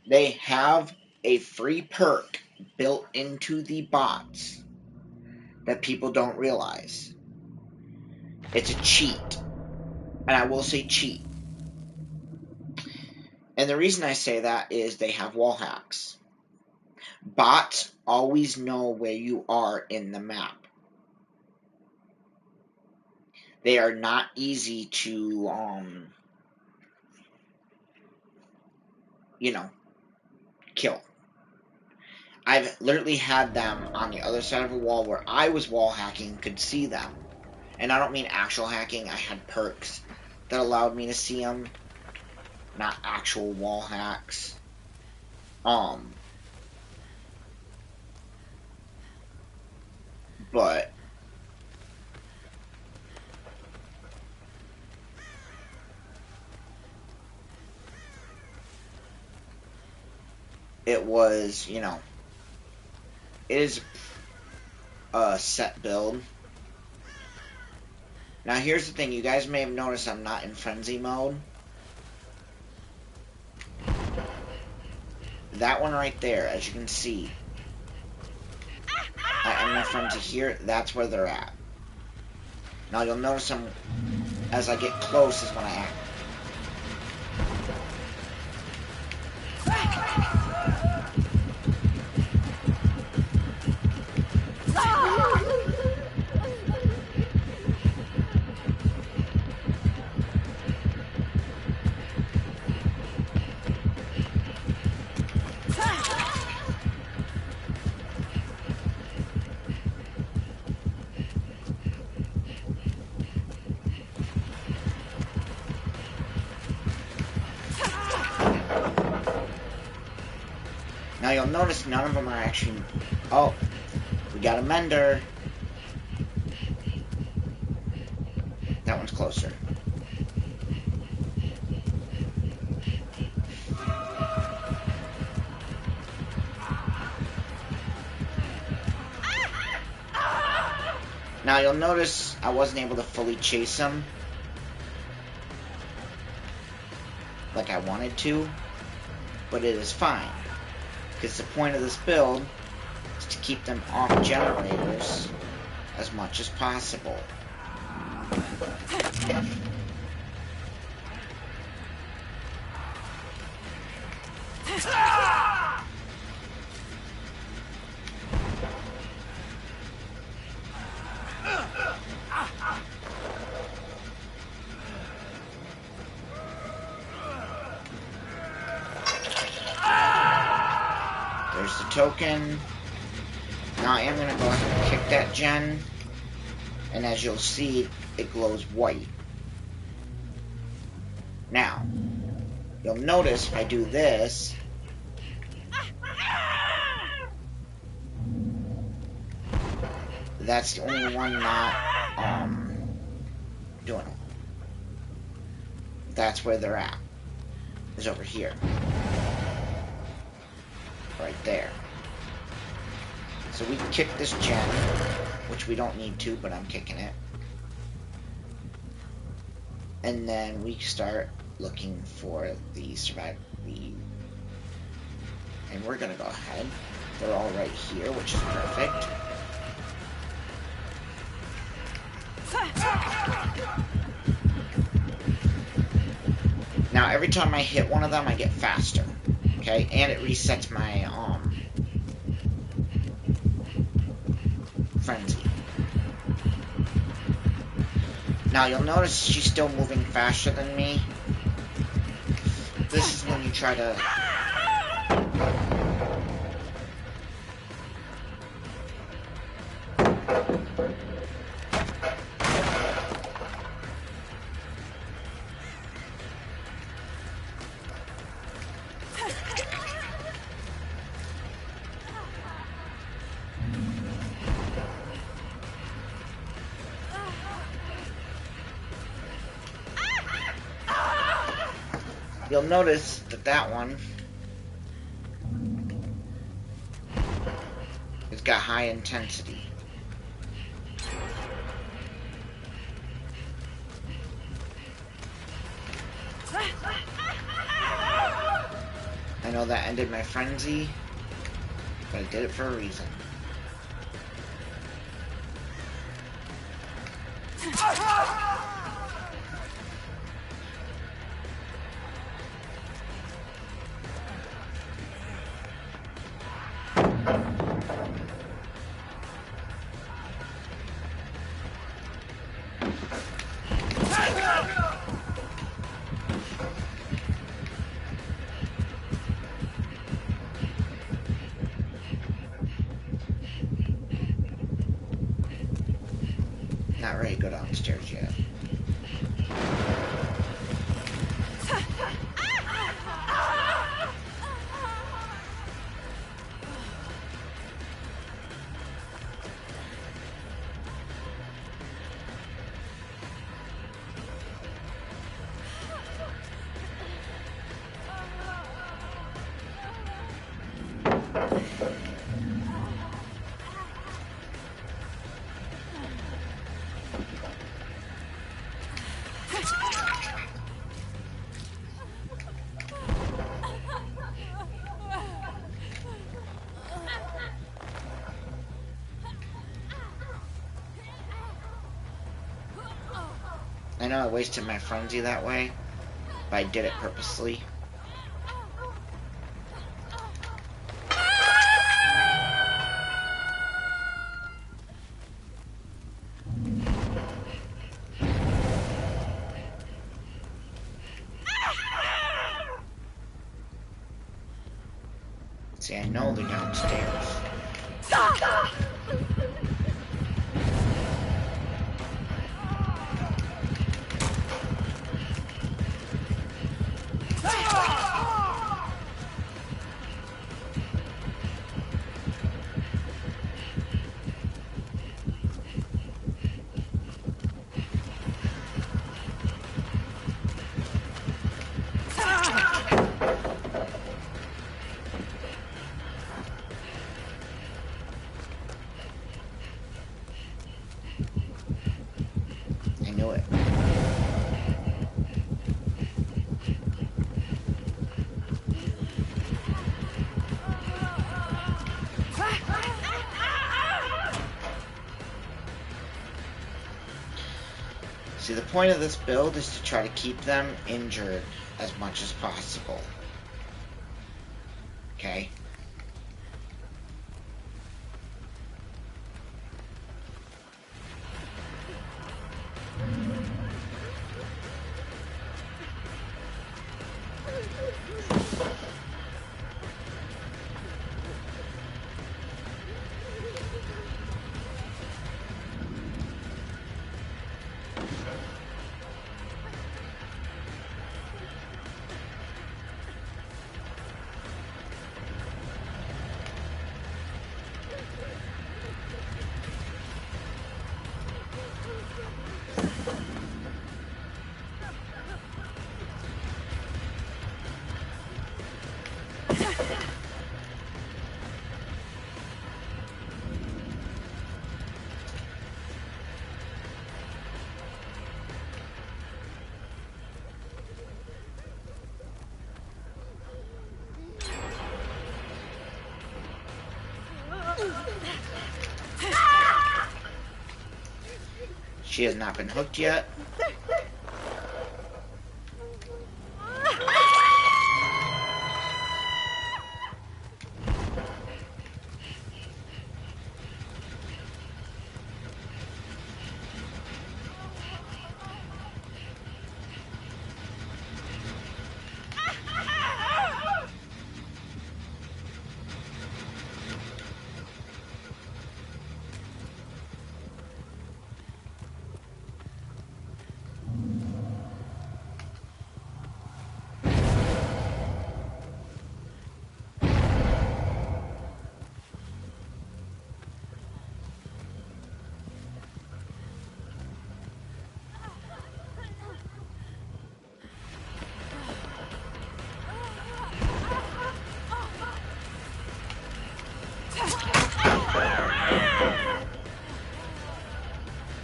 They have a free perk built into the bots that people don't realize. It's a cheat, and I will say cheat. And the reason I say that is they have wall hacks. Bots always know where you are in the map. They are not easy to, kill. I've literally had them on the other side of a wall where I was wall hacking, could see them. And I don't mean actual hacking, I had perks that allowed me to see them. Not actual wall hacks. But it was, it is a set build. Now here's the thing, you guys may have noticed I'm not in frenzy mode. That one right there, as you can see, I am in frenzy here, that's where they're at. Now you'll notice them as I get close is when I act. Now you'll notice none of them are actually... Oh, we got a mender. That one's closer. Now you'll notice I wasn't able to fully chase him like I wanted to, but it is fine, because the point of this build is to keep them off generators as much as possible. There's the token. Now I am going to go ahead and kick that gen, and as you'll see, it glows white. Now, you'll notice if I do this, that's the only one not doing it. That's where they're at. Is over here. Right there. So we kick this gen, which we don't need to, but I'm kicking it. And then we start looking for the and we're gonna go ahead. They're all right here, which is perfect. Now every time I hit one of them, I get faster. Okay, and it resets my frenzy. Now you'll notice she's still moving faster than me. This is when you try to... You'll notice that that one has got high intensity. I know that ended my frenzy, but I did it for a reason. Not ready to go downstairs yet. I know I wasted my frenzy that way, but I did it purposely. See, I know they're downstairs. See, the point of this build is to try to keep them injured as much as possible. Okay? She has not been hooked yet.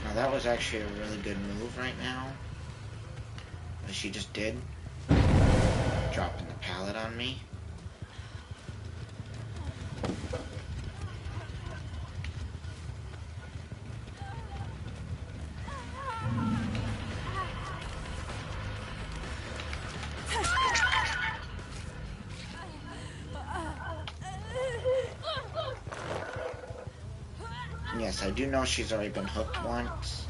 Now that was actually a really good move right now. What she just did. Dropping the pallet on me. Yes, I do know she's already been hooked once.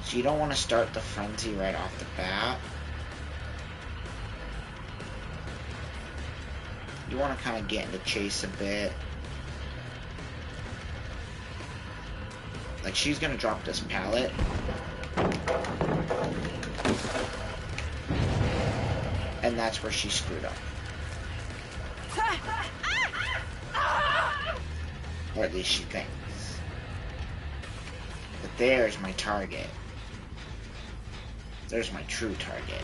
So you don't want to start the frenzy right off the bat. You want to kind of get into chase a bit. Like, she's going to drop this pallet. And that's where she screwed up. Or at least she thinks. But there's my target. There's my true target.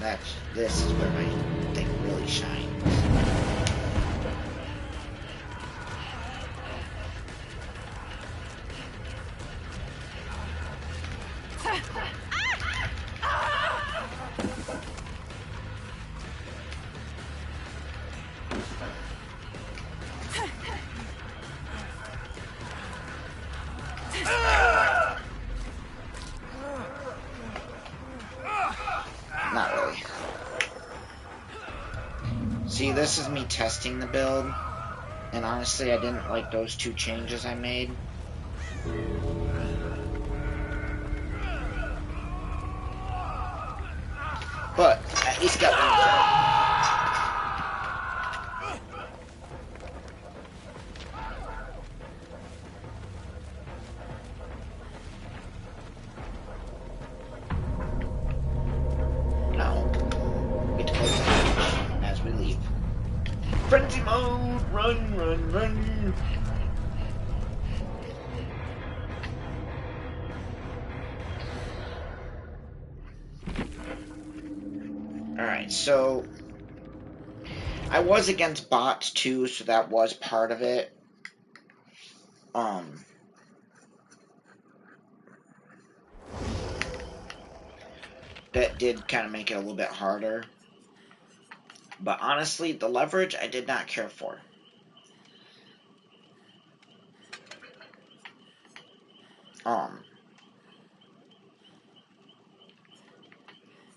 And this is where my thing really shines. Not really. See, this is me testing the build, and honestly, I didn't like those two changes I made. But at least got one thing. Frenzy mode! Run, run, run! Alright, so I was against bots too, so that was part of it. That did kind of make it a little bit harder. But honestly, the leverage I did not care for.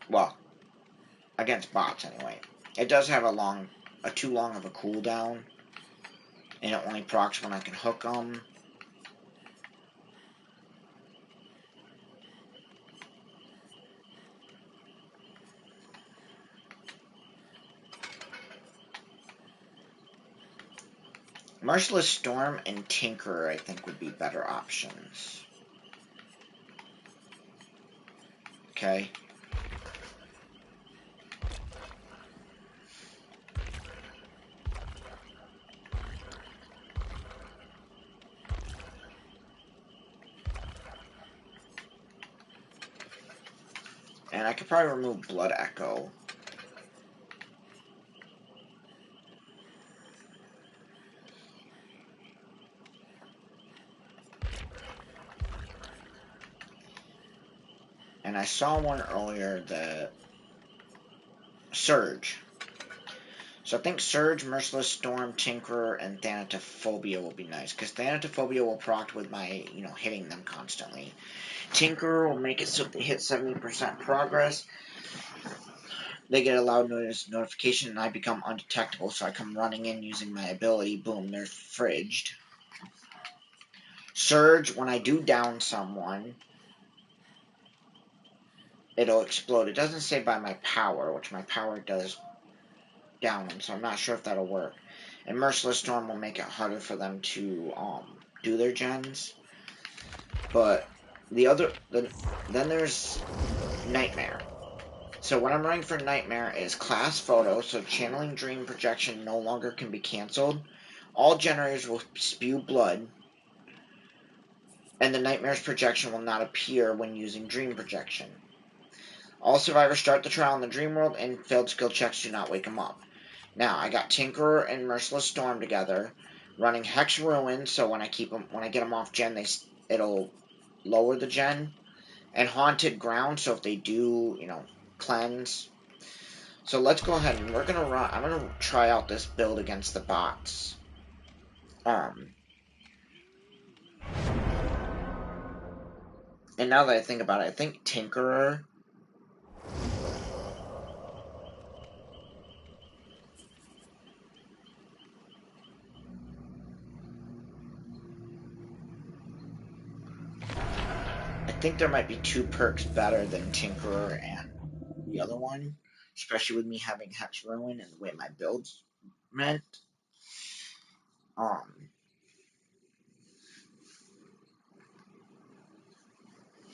Well, against bots anyway. It does have a too long of a cooldown, and it only procs when I can hook them. Merciless Storm and Tinkerer, I think, would be better options. Okay. And I could probably remove Blood Echo. And I saw one earlier, the Surge. So I think Surge, Merciless Storm, Tinkerer, and Thanatophobia will be nice. Because Thanatophobia will proc with my, hitting them constantly. Tinkerer will make it so they hit 70% progress. They get a loud notification and I become undetectable. So I come running in using my ability. Boom, they're fridged. Surge, when I do down someone, it'll explode. It doesn't say by my power, which my power does down them, so I'm not sure if that'll work. And Merciless Storm will make it harder for them to do their gens. But then there's Nightmare. So what I'm running for Nightmare is Class Photo, so Channeling Dream Projection no longer can be cancelled. All generators will spew blood, and the Nightmare's projection will not appear when using Dream Projection. All survivors start the trial in the dream world, and failed skill checks do not wake them up. Now, I got Tinkerer and Merciless Storm together, running Hex Ruin, so when I get them off gen, it'll lower the gen, and Haunted Ground, so if they do, cleanse. So let's go ahead and I'm gonna try out this build against the bots. And now that I think about it, I think Tinkerer. I think there might be 2 perks better than Tinkerer and the other one, especially with me having Hex Ruin and the way my build's meant.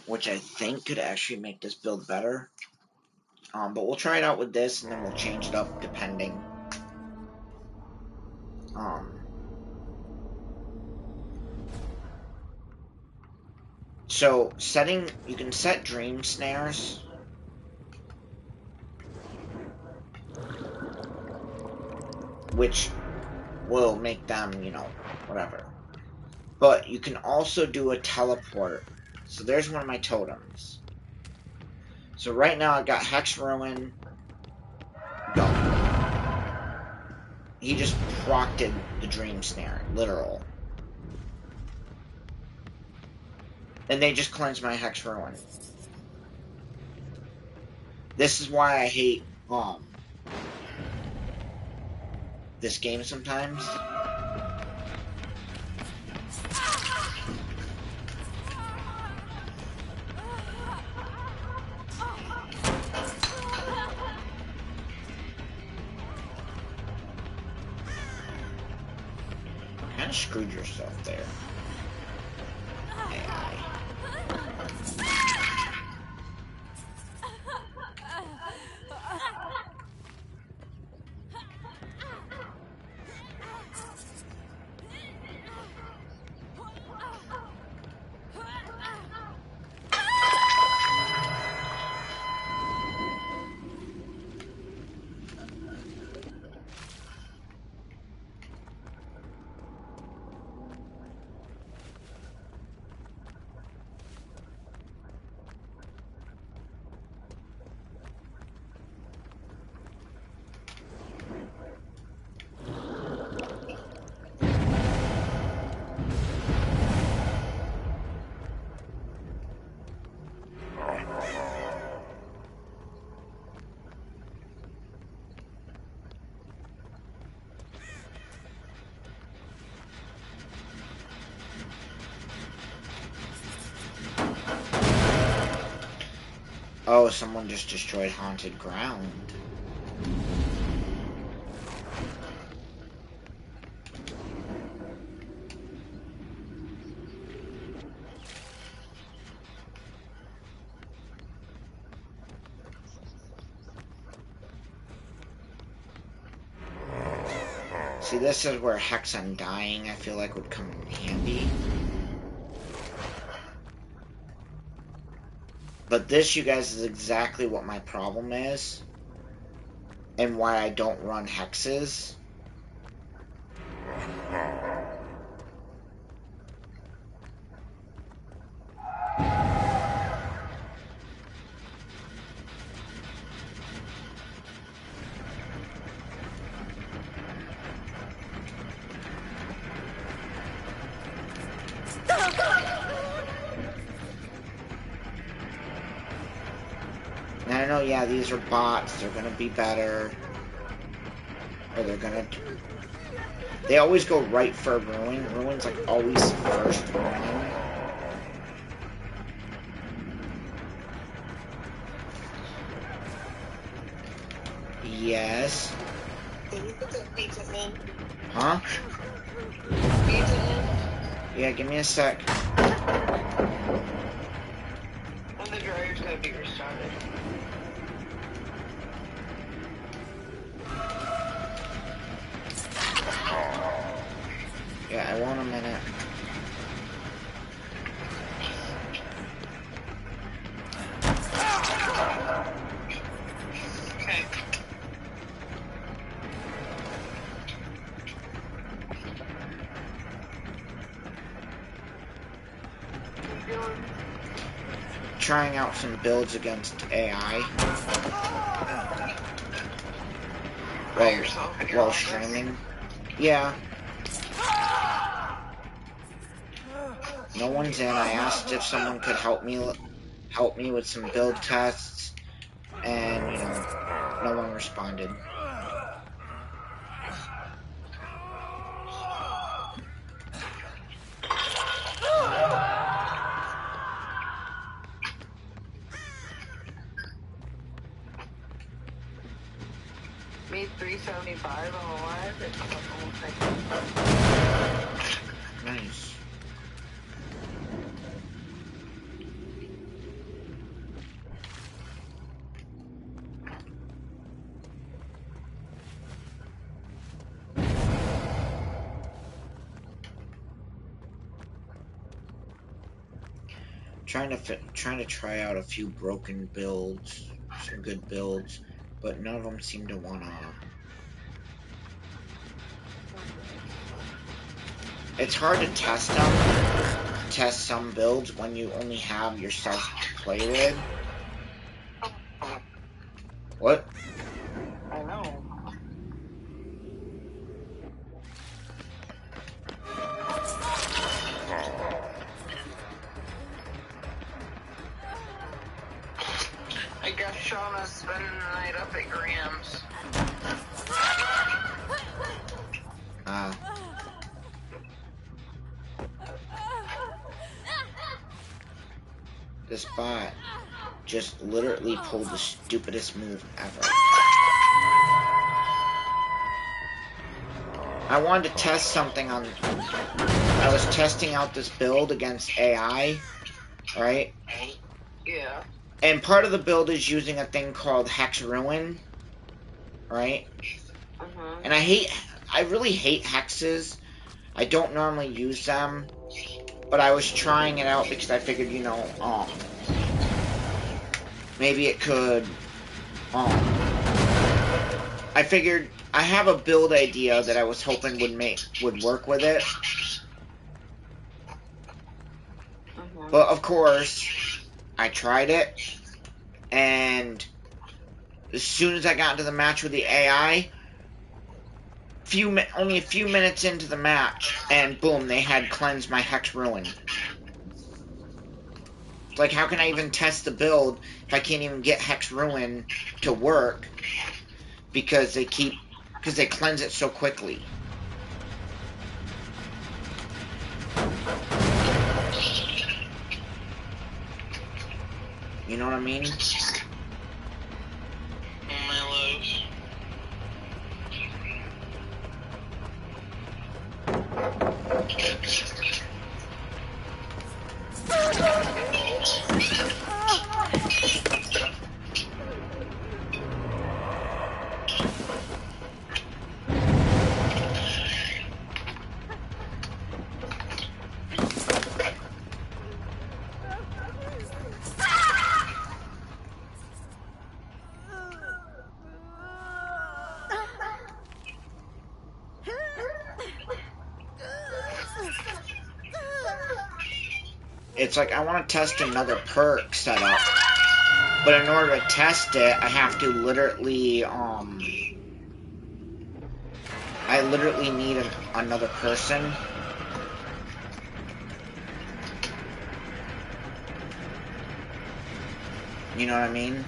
Which I think could actually make this build better. But we'll try it out with this, and then we'll change it up depending. So you can set dream snares, which will make them, you know, whatever. But you can also do a teleport. So there's one of my totems. So right now I've got Hex Ruin going. He just procced the dream snare, literal. And they just cleansed my Hex Ruin. This is why I hate this game sometimes. Kind of screwed yourself there. AI. Oh, someone just destroyed haunted ground. See, this is where Hex Undying, I feel like, would come in handy. But this, you guys, is exactly what my problem is. And why I don't run hexes. And I know, yeah, these are bots. They're gonna be better. Or they're gonna... They always go right for Ruin. Ruin's, like, always first Ruin. Yes. Can you put the pizza in? Huh? Pizza in? Yeah, give me a sec. When the dryer's gonna be restarted. Yeah, I want a minute. Okay. Trying out some builds against AI. By yourself in your While office? streaming. Yeah. No one's in. I asked if someone could help me with some build tests, and, you know, no one responded. Made 375 on the live. It's the whole thing. Nice. trying to try out a few broken builds, some good builds, but none of them seem to wanna. It's hard to test some builds when you only have yourself to play with. What? I know. I guess Shauna's spending the night up at Graham's. This bot just literally pulled the stupidest move ever. I wanted to test something on... I was testing out this build against AI, right? Yeah. And part of the build is using a thing called Raiju-nin, right? And I really hate hexes. I don't normally use them, but I was trying it out because I figured, you know, maybe it could, I figured I have a build idea that I was hoping would work with it. But of course, I tried it, and as soon as I got into the match with the AI, only a few minutes into the match, and boom, they had cleansed my Hex Ruin. Like, how can I even test the build if I can't even get Hex Ruin to work because they cleanse it so quickly? You know what I mean? It's like I want to test another perk setup, but in order to test it, I have to literally, I literally need another person. You know what I mean?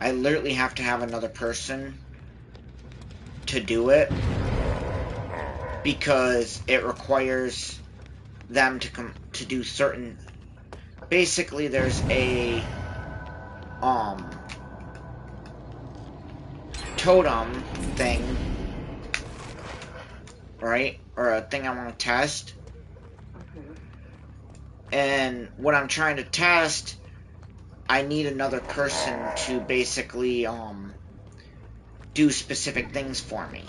I literally have to have another person to do it because it requires them to do certain. Basically, there's a totem thing, right? Or a thing I want to test. And what I'm trying to test, I need another person to basically do specific things for me.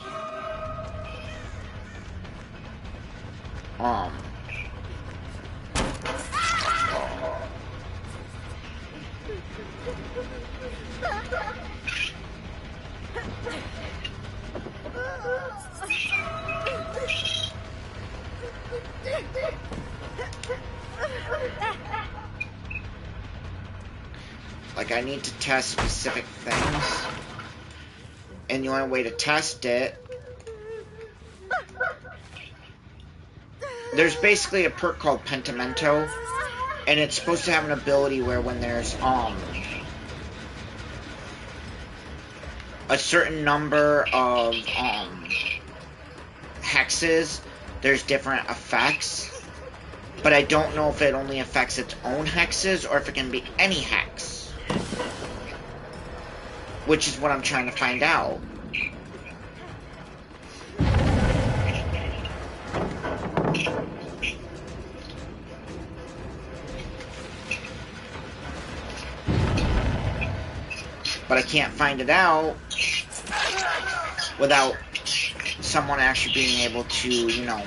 Like, I need to test specific things, and the only way to test it, there's basically a perk called Pentimento, and it's supposed to have an ability where when there's a certain number of hexes, there's different effects. But I don't know if it only affects its own hexes or if it can be any hex. Which is what I'm trying to find out. But I can't find it out without someone actually being able to, you know,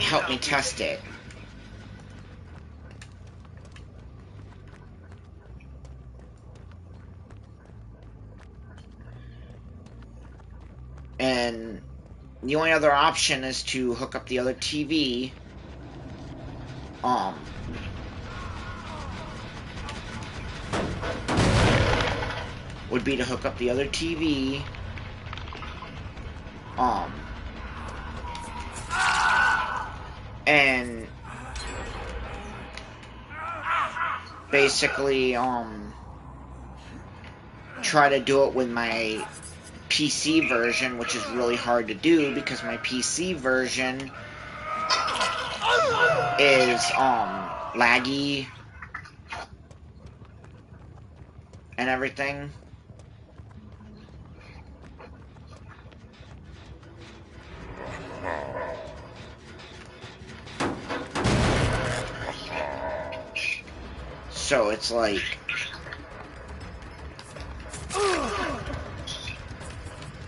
help me test it. And the only other option is to hook up the other TV. Would be to hook up the other TV. And basically, try to do it with my PC version, which is really hard to do because my PC version is, laggy and everything. So it's like,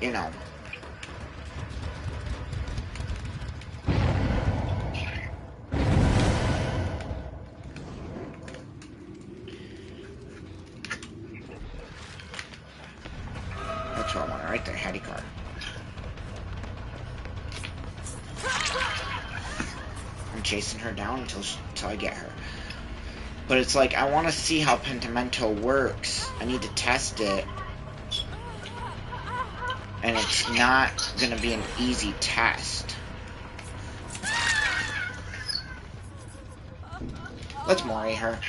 you know. That's what I want right there, Hattie card. I'm chasing her down until I get her. But it's like, I want to see how Pentimento works. I need to test it. And it's not going to be an easy test. Let's Mori her.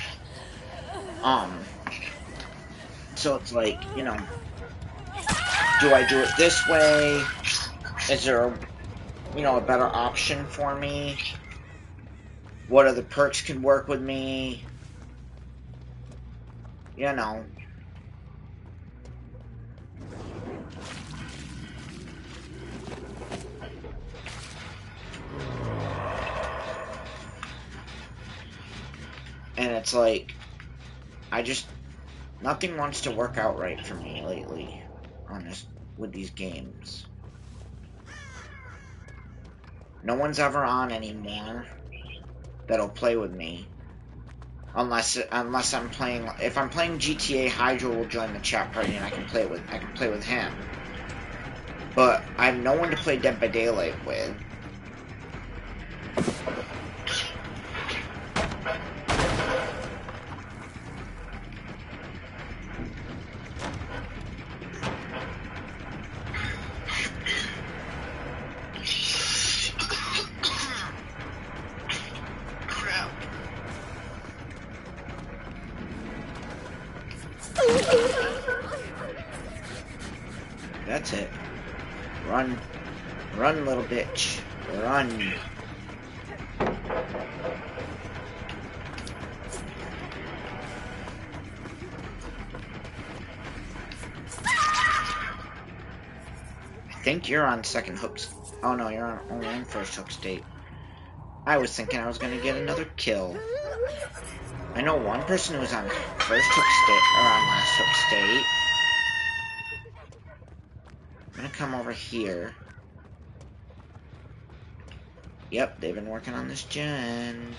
So it's like, you know, do I do it this way? Is there, you know, a better option for me? What other perks can work with me? You know. And it's like, nothing wants to work out right for me lately with these games. No one's ever on anymore that'll play with me. Unless I'm playing, if I'm playing GTA, Hydra will join the chat party and I can play with him. But I have no one to play Dead by Daylight with. That's it. Run. Run, little bitch. Run. I think you're on second hook. Oh no, you're only on first hook state. I was thinking I was going to get another kill. I know one person who's on first hook state, or on last hook state. I'm gonna come over here. Yep, they've been working on this gen.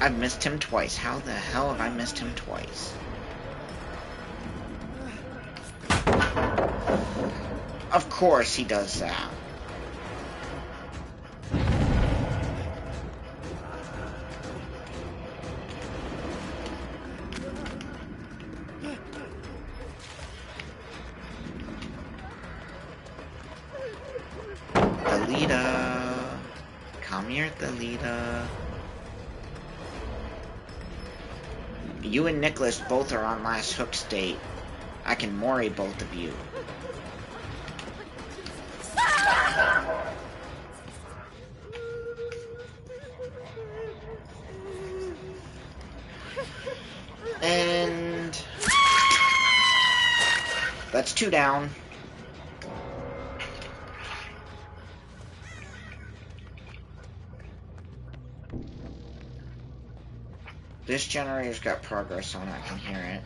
I've missed him twice. How the hell have I missed him twice? Of course he does that. Thalita. Come here, Thalita. You and Nicholas both are on last hook state. I can Mori both of you. That's 2 down. This generator's got progress on it. I can hear it.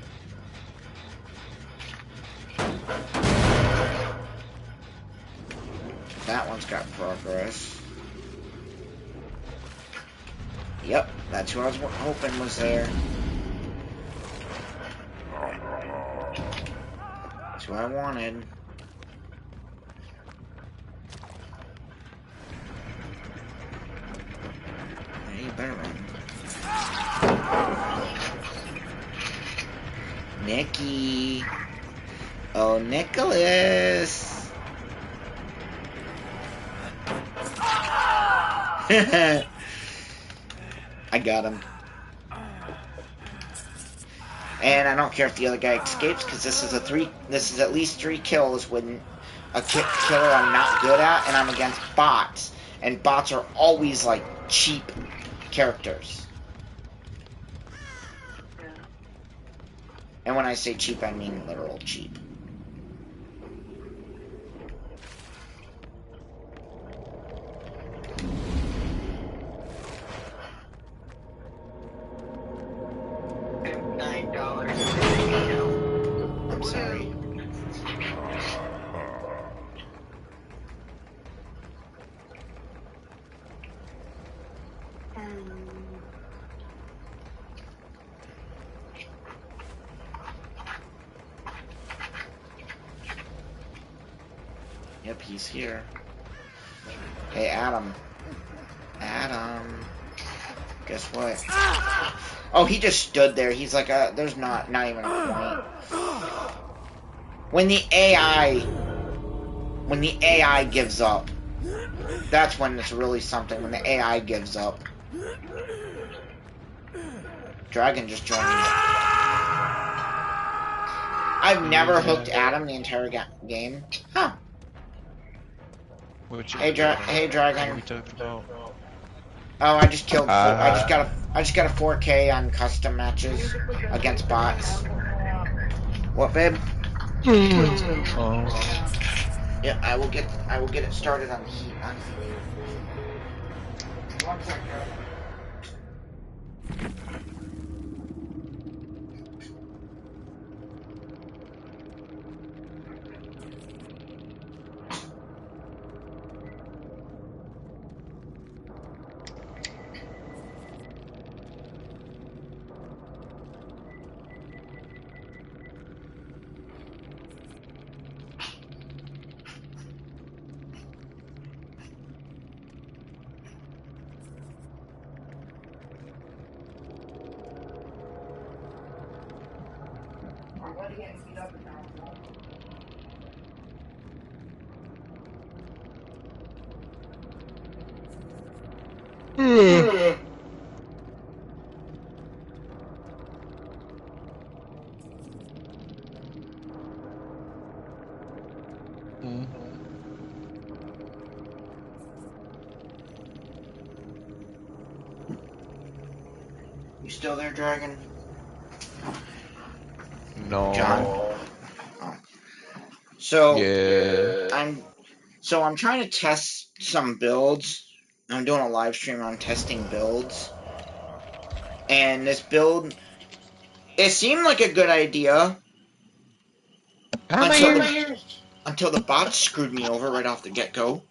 That one's got progress. Yep, that's who I was hoping was there. That's who I wanted. Yeah, you better run. Nicky. Oh, Nicholas. I got him. And I don't care if the other guy escapes, because this is at least 3 kills when a killer I'm not good at, and I'm against bots. And bots are always like cheap characters. And when I say cheap, I mean literal cheap. I'm sorry. Yep, he's here. Hey, Adam. Adam. Guess what? Oh, he just stood there. He's like, there's not even a point. When the AI gives up, that's when it's really something. When the AI gives up. Dragon just joined me. I've never hooked Adam the entire game. Huh. Hey, Dragon. What are we talking about? Oh, I just killed. I just got a 4K on custom matches against bots. What, babe? Yeah, I will get it started on heat. One second. You still there, Dragon? No. John? Oh. So, Yeah. I'm trying to test some builds. I'm doing a live stream on testing builds. And this build, it seemed like a good idea until the bots screwed me over right off the get-go.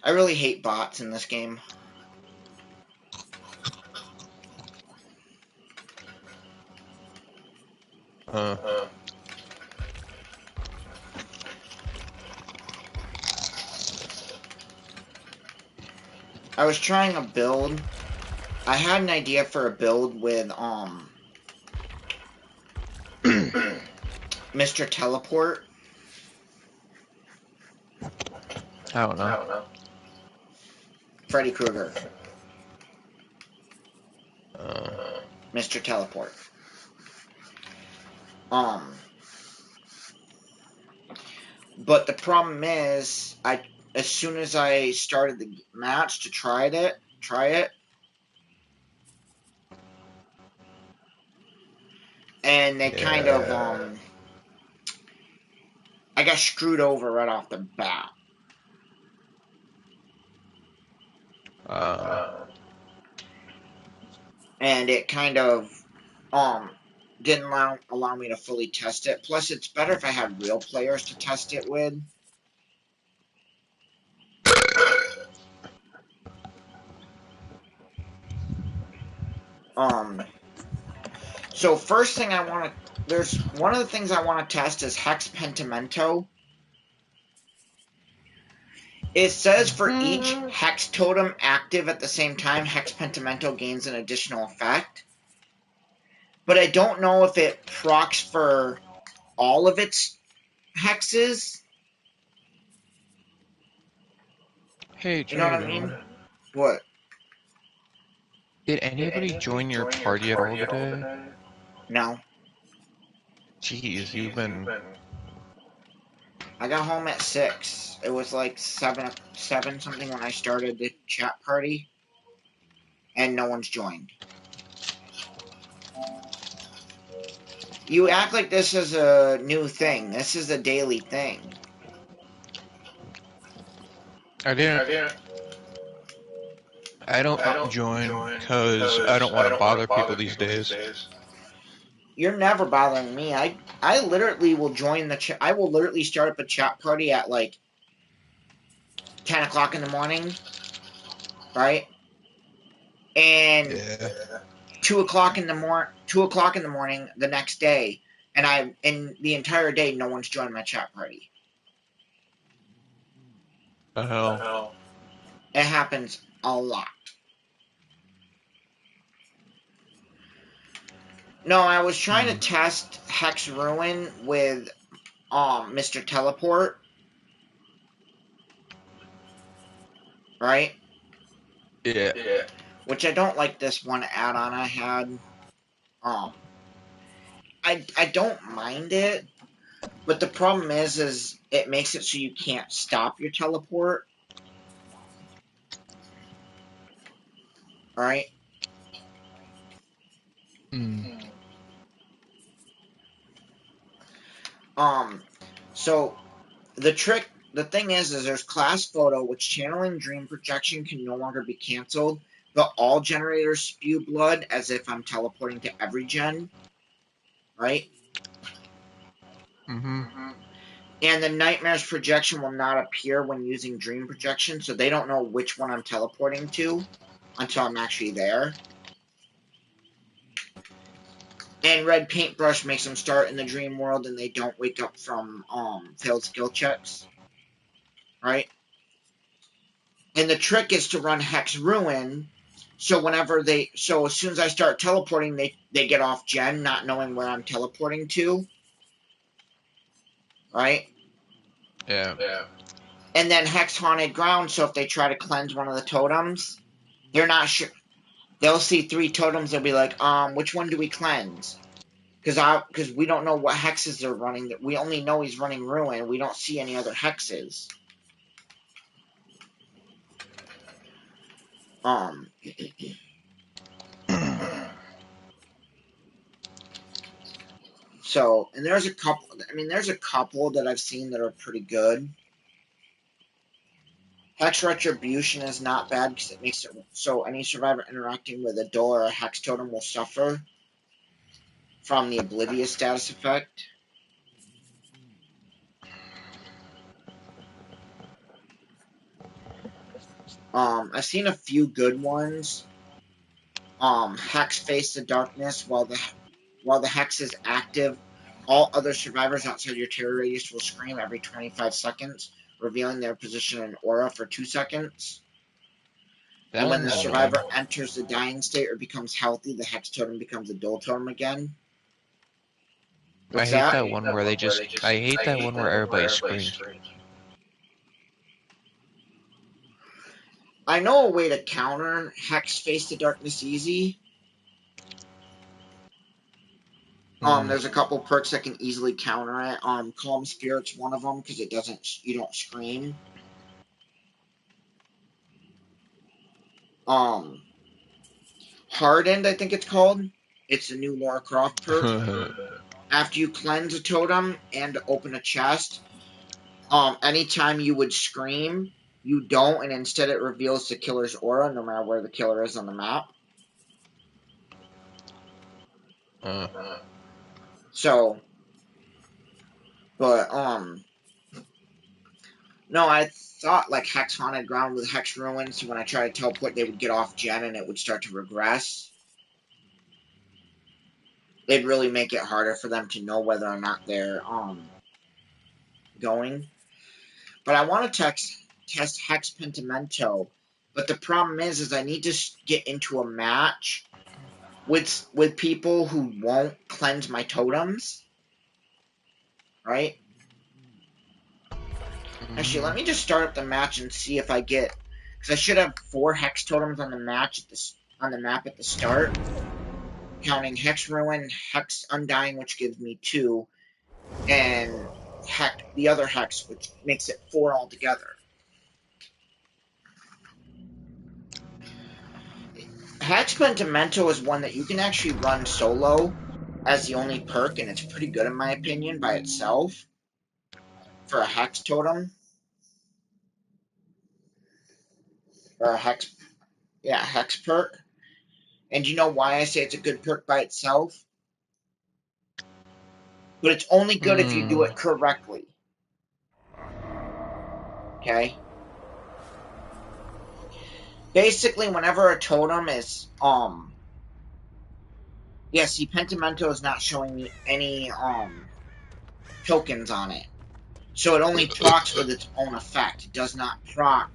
I really hate bots in this game. I was trying a build. I had an idea for a build with Mr. Teleport. I don't know. Freddy Krueger. Mr. Teleport. But the problem is, as soon as I started the match to try it, and they kind of I got screwed over right off the bat. And it kind of didn't allow me to fully test it. Plus, it's better if I had real players to test it with. So first thing I want to, there's one of the things I want to test is Hex Pentimento. It says for each Hex Totem active at the same time, Hex Pentimento gains an additional effect. But I don't know if it procs for all of its hexes. Hey, You know what I mean? Jordan. What? Did anybody join your party at all today? No. Jeez, you've been... I got home at 6. It was like 7 something when I started the chat party. And no one's joined. You act like this is a new thing. This is a daily thing. I don't join because I don't want to bother people these days. You're never bothering me. I literally will join the chat. I will literally start up a chat party at like 10 o'clock in the morning. Right? And Yeah. 2 o'clock in the morning the next day, and the entire day no one's joined my chat party. The hell? It happens a lot. No, I was trying to test Hex Ruin with Mr. Teleport. Right? Yeah. Which I don't like this one add-on I had. I don't mind it, but the problem is it makes it so you can't stop your teleport. Right? So the thing is there's class photo, which channeling dream projection can no longer be canceled, but all generators spew blood as if I'm teleporting to every gen. Right? And the nightmare's projection will not appear when using dream projection, so they don't know which one I'm teleporting to until I'm actually there. And red paintbrush makes them start in the dream world and they don't wake up from failed skill checks. Right? And the trick is to run Hex Ruin, so as soon as I start teleporting, they get off gen, not knowing where I'm teleporting to. Right? Yeah. And then Hex Haunted Ground, so if they try to cleanse one of the totems, they're not sure. They'll see 3 totems, they'll be like, which one do we cleanse? Because we don't know what hexes they're running. We only know he's running Ruin. We don't see any other hexes. So, and there's a couple that I've seen that are pretty good. Hex Retribution is not bad because it makes it so any survivor interacting with a door or a hex totem will suffer from the Oblivious status effect. I've seen a few good ones. Hex Face the Darkness. While the hex is active, all other survivors outside your terror radius will scream every 25 seconds, revealing their position and aura for 2 seconds. And when the survivor enters the dying state or becomes healthy, the hex totem becomes a dual totem again. I hate that one where I hate that one where everybody screams. I know a way to counter Hex Face the Darkness easy. There's a couple perks that can easily counter it. Calm Spirit's one of them because you don't scream. Hardened, I think it's called. It's a new Lara Croft perk. After you cleanse a totem and open a chest, anytime you would scream, you don't, and instead it reveals the killer's aura, no matter where the killer is on the map. So, but, no, I thought, like, Hex Haunted Ground with Hex Ruin, so when I tried to teleport, they would get off gen and it would start to regress. It'd really make it harder for them to know whether or not they're, going. But I want to test Hex Pentimento, but the problem is I need to get into a match with people who won't cleanse my totems, right? Actually, let me just start up the match and see if I get, because I should have 4 Hex totems on the match on the map at the start, counting Hex Ruin, Hex Undying, which gives me 2, and the other Hex, which makes it 4 altogether. Hex Pentimento is one that you can actually run solo as the only perk, and it's pretty good in my opinion by itself for a Hex totem. Or a Hex perk. And you know why I say it's a good perk by itself? But it's only good if you do it correctly. Okay? Basically, whenever a totem is, yeah, see, Pentimento is not showing me any, tokens on it. So it only procs with its own effect. It does not proc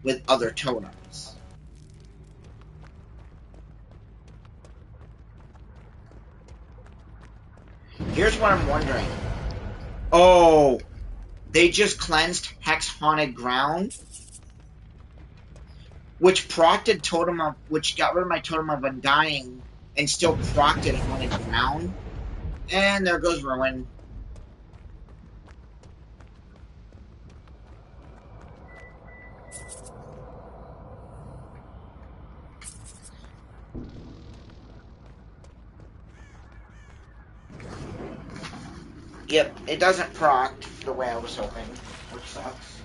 with other totems. Here's what I'm wondering. Oh, they just cleansed Hex Haunted Ground, which got rid of my Totem of Undying and still procced it Haunted Ground. And there goes Ruin. Yep, it doesn't proc the way I was hoping, which sucks.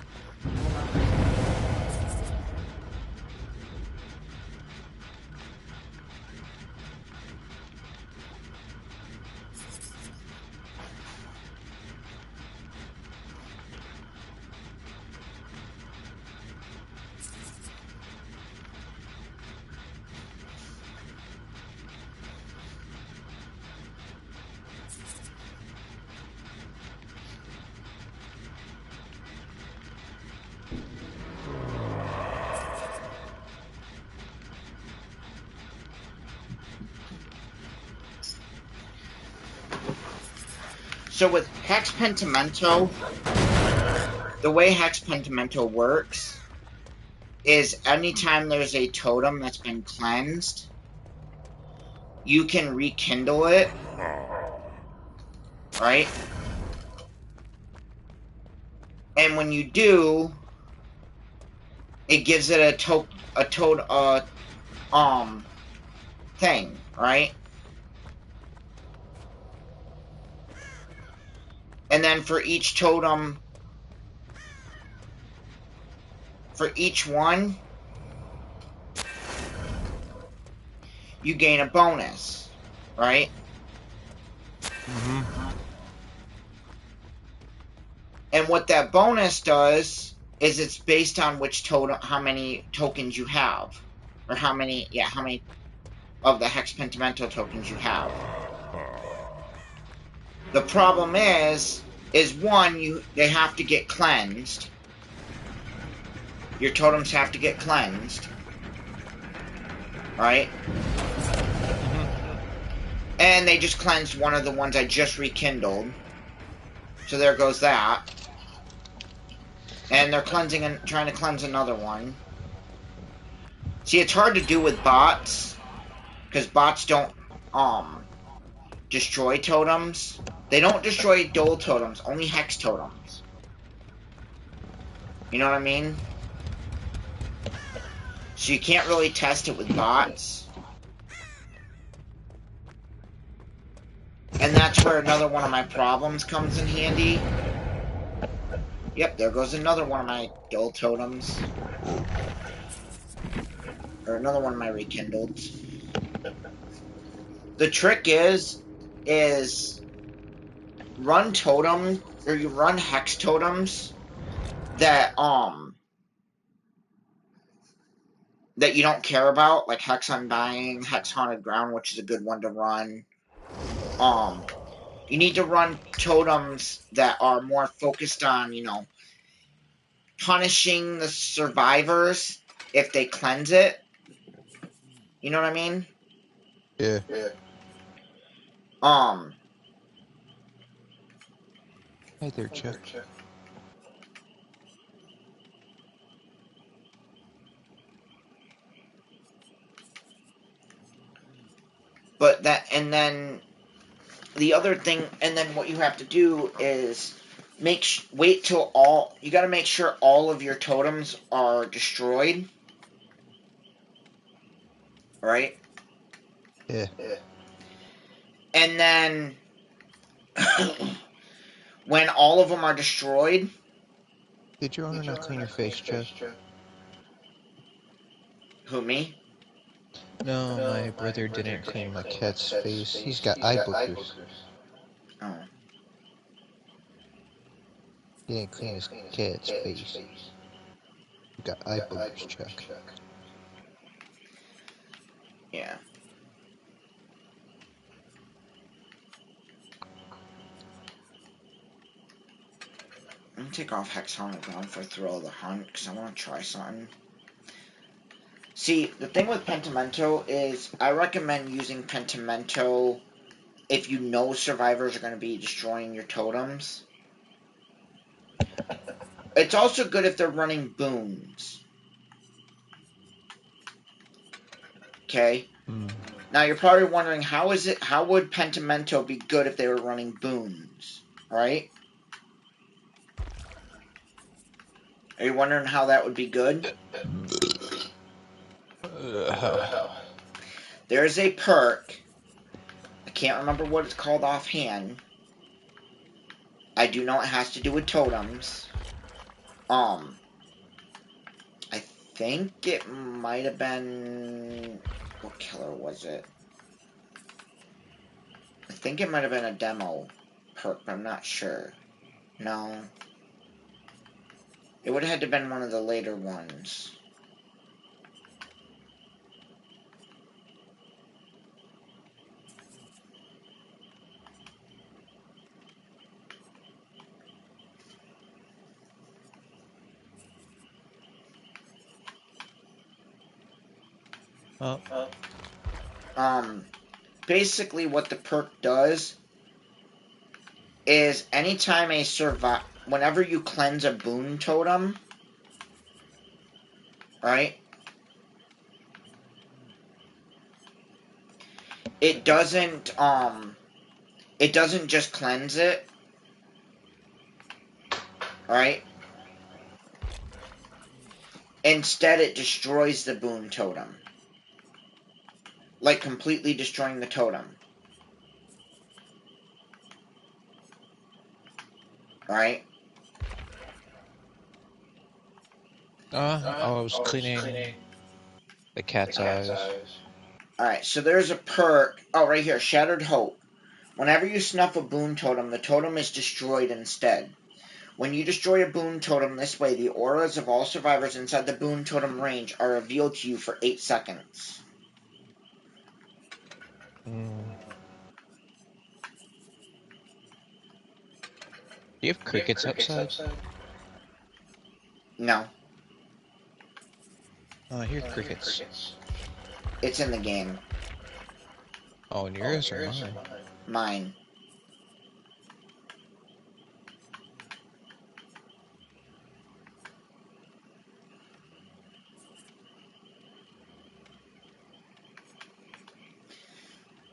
So with Hex Pentimento, the way Hex Pentimento works is anytime there's a totem that's been cleansed, you can rekindle it, right? And when you do, it gives it a thing, right? And then for each totem, for each one, you gain a bonus, right? And what that bonus does is it's based on which totem, how many tokens you have, or how many of the Hex Pentimento tokens you have. The problem is one, they have to get cleansed. Your totems have to get cleansed, right? And they just cleansed one of the ones I just rekindled. So there goes that. And they're cleansing and trying to cleanse another one. See, it's hard to do with bots, because bots don't destroy totems. They don't destroy dual totems, only hex totems. You know what I mean? So you can't really test it with bots. And that's where another one of my problems comes in handy. Yep, there goes another one of my dull totems. Or another one of my rekindled. The trick is run totem, or you run hex totems that that you don't care about, like Hex Undying, Hex Haunted Ground, which is a good one to run. You need to run totems that are more focused on, punishing the survivors if they cleanse it. You know what I mean? Yeah. Um, Hey there, Chuck. but that, and then the other thing, and then what you have to do is wait till you gotta make sure all of your totems are destroyed, right? Yeah. And then when all of them are destroyed, Did your owner not clean your face, Chuck? who, me? No, my brother didn't clean my cat's face. He's got eye boogers. Oh, He didn't clean his cat's face. He got eye boogers, Chuck. yeah. I'm gonna take off Hex Haunted Ground for Thrill of the Hunt, because I want to try something. See, the thing with Pentimento is I recommend using Pentimento if you know survivors are going to be destroying your totems. It's also good if they're running boons. Okay? Now you're probably wondering how would Pentimento be good if they were running boons? Right? Are you wondering how that would be good? There's a perk. I can't remember what it's called offhand. I do know it has to do with totems. I think it might have been... What killer was it? I think it might have been a demo perk, but I'm not sure. No. It would have had to have been one of the later ones. Oh. Basically what the perk does is anytime whenever you cleanse a boon totem, right? It doesn't just cleanse it, right? Instead it destroys the boon totem. Like completely destroying the totem. Right? I was cleaning the cat's eyes. Alright, so there's a perk. Oh, right here, Shattered Hope. Whenever you snuff a boon totem, the totem is destroyed instead. When you destroy a boon totem this way, the auras of all survivors inside the boon totem range are revealed to you for 8 seconds. Do you have crickets outside? No. Oh, I hear crickets. It's in the game. Oh, and yours or mine? Mine.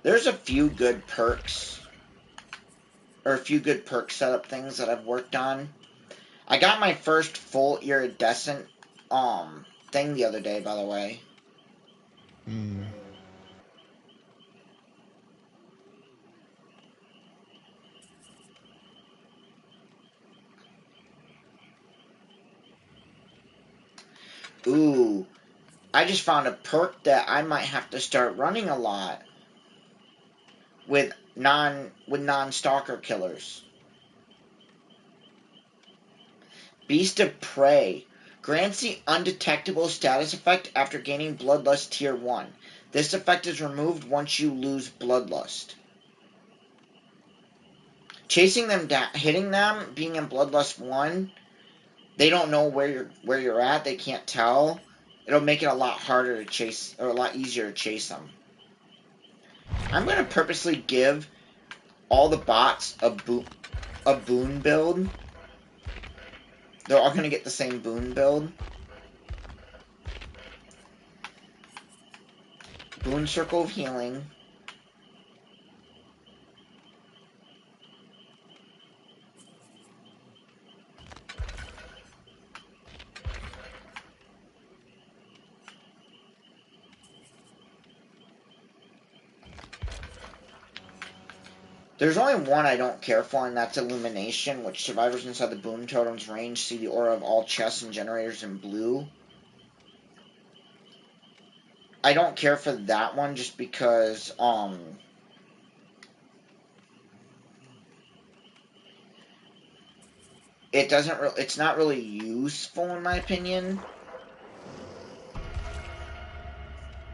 There's a few good perks. Or a few good perk setup things that I've worked on. I got my first full iridescent thing the other day, by the way. Ooh, I just found a perk that I might have to start running a lot with non-stalker killers. Beast of Prey. Grants the undetectable status effect after gaining Bloodlust Tier 1. This effect is removed once you lose Bloodlust. Chasing them down, hitting them, being in Bloodlust 1, they don't know where you're at, they can't tell. It'll make it a lot harder to chase, or a lot easier to chase them. I'm going to purposely give all the bots a boon build. They're all going to get the same boon build. Boon Circle of Healing. There's only one I don't care for, and that's Illumination, which survivors inside the Boon Totem's range see the aura of all chests and generators in blue. I don't care for that one just because, it's not really useful in my opinion.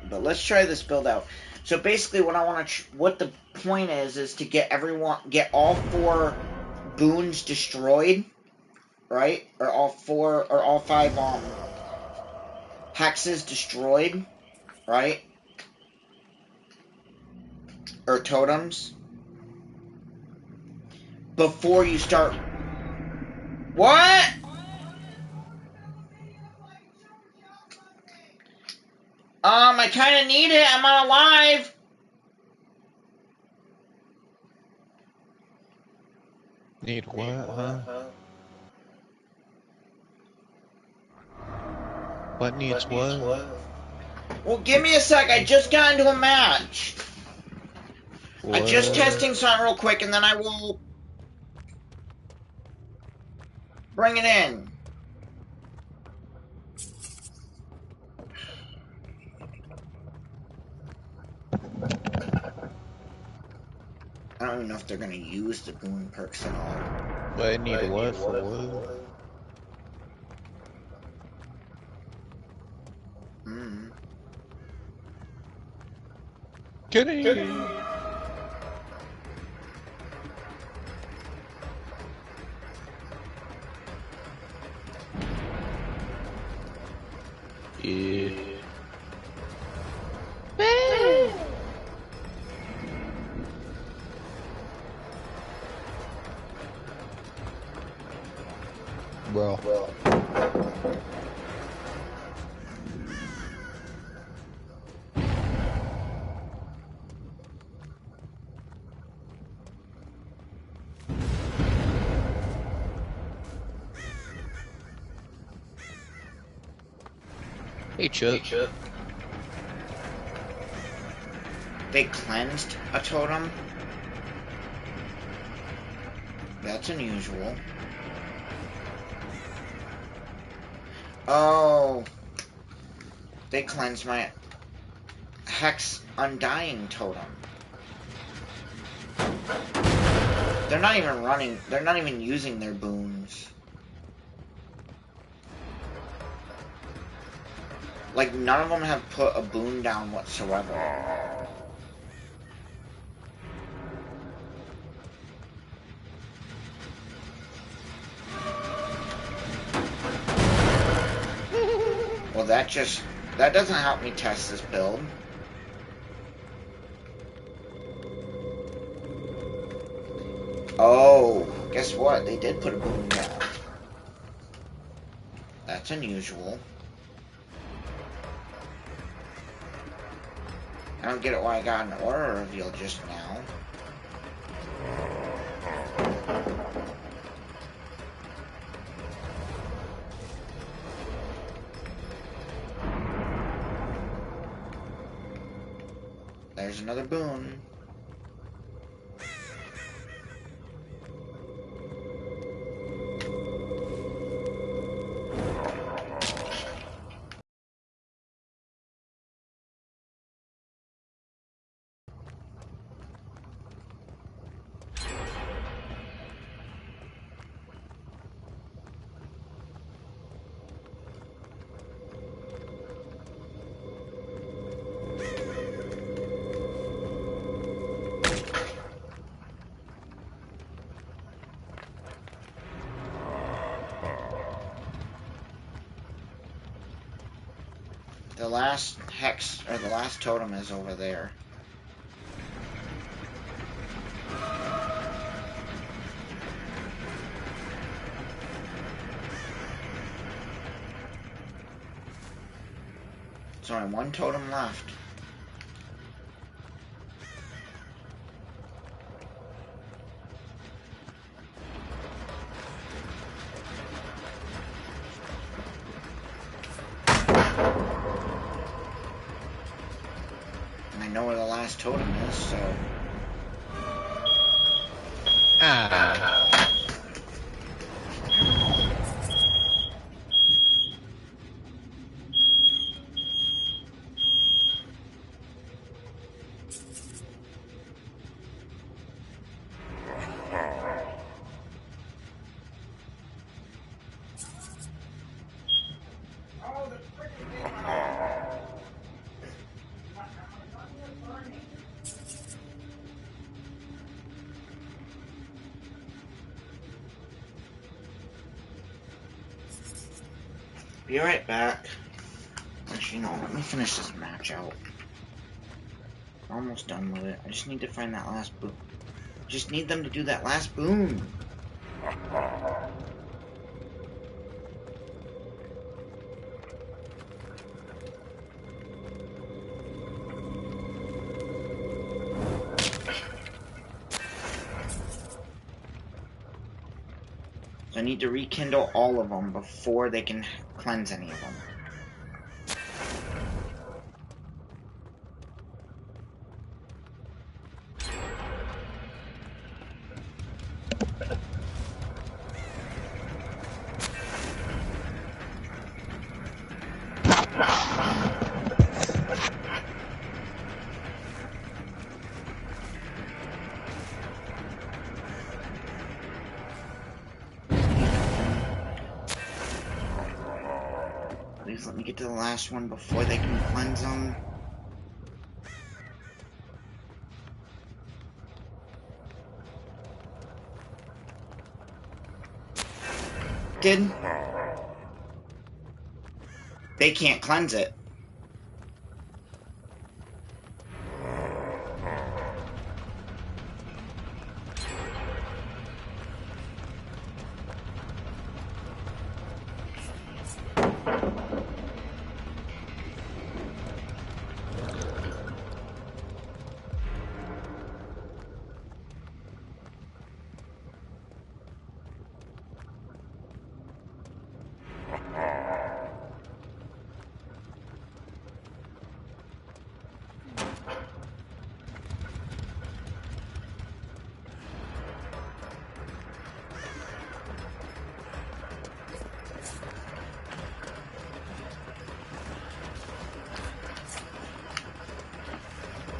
But let's try this build out. So basically what the point is to get all 4 boons destroyed, right? Or all 5 hexes destroyed, right? Or totems before you start. What? I kind of need it. I'm on live. Need what, huh? What needs what? Well, give me a sec. I just got into a match. What? I'm just testing something real quick, and then I will bring it in. I don't even know if they're going to use the boon perks at all. But I need what for what? Get it! Yeah. Bro. Hey, Chuck. They cleansed a totem? That's unusual. Oh. They cleansed my Hex Undying totem. They're not even using their boons. Like, none of them have put a boon down whatsoever. Well, that doesn't help me test this build. Oh, guess what? They did put a boon down. That's unusual. I don't get it why I got an aura reveal just now. There's another boon. The last hex, or the last totem is over there. There's only one totem left. And I know where the last totem is, so... Ah. Be right back. Actually, no, let me finish this match out. We're almost done with it. I just need to find that last boom. Just need them to do that last boom. So I need to rekindle all of them before they can cleanse any of them. Please let me get to the last one before they can cleanse them. They can't cleanse it.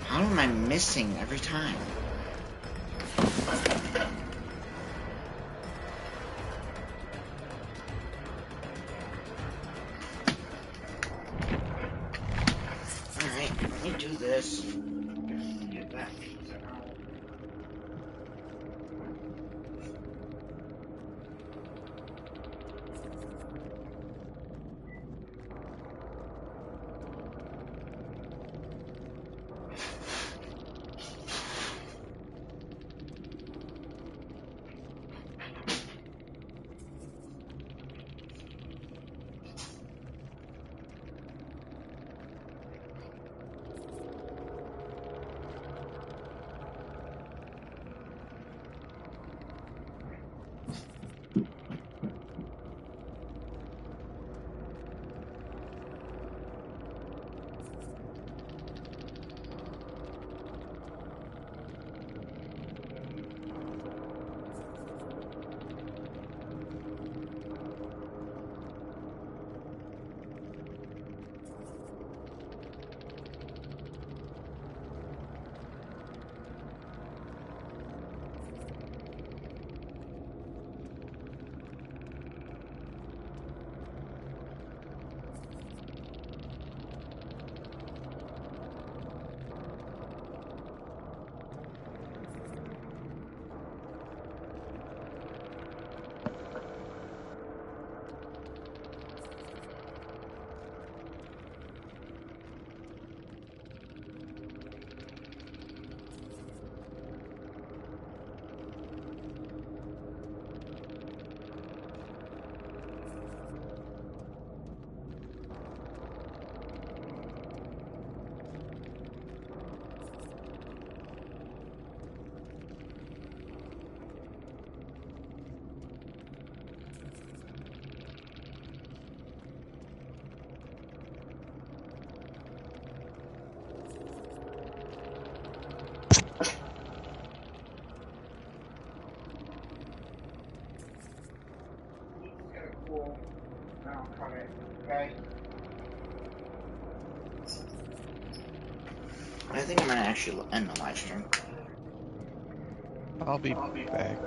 How am I missing every time? Alright, let me do this. Get that pizza out. cool. I'll cut it. Okay. I think I'm gonna actually end the live stream. I'll be back.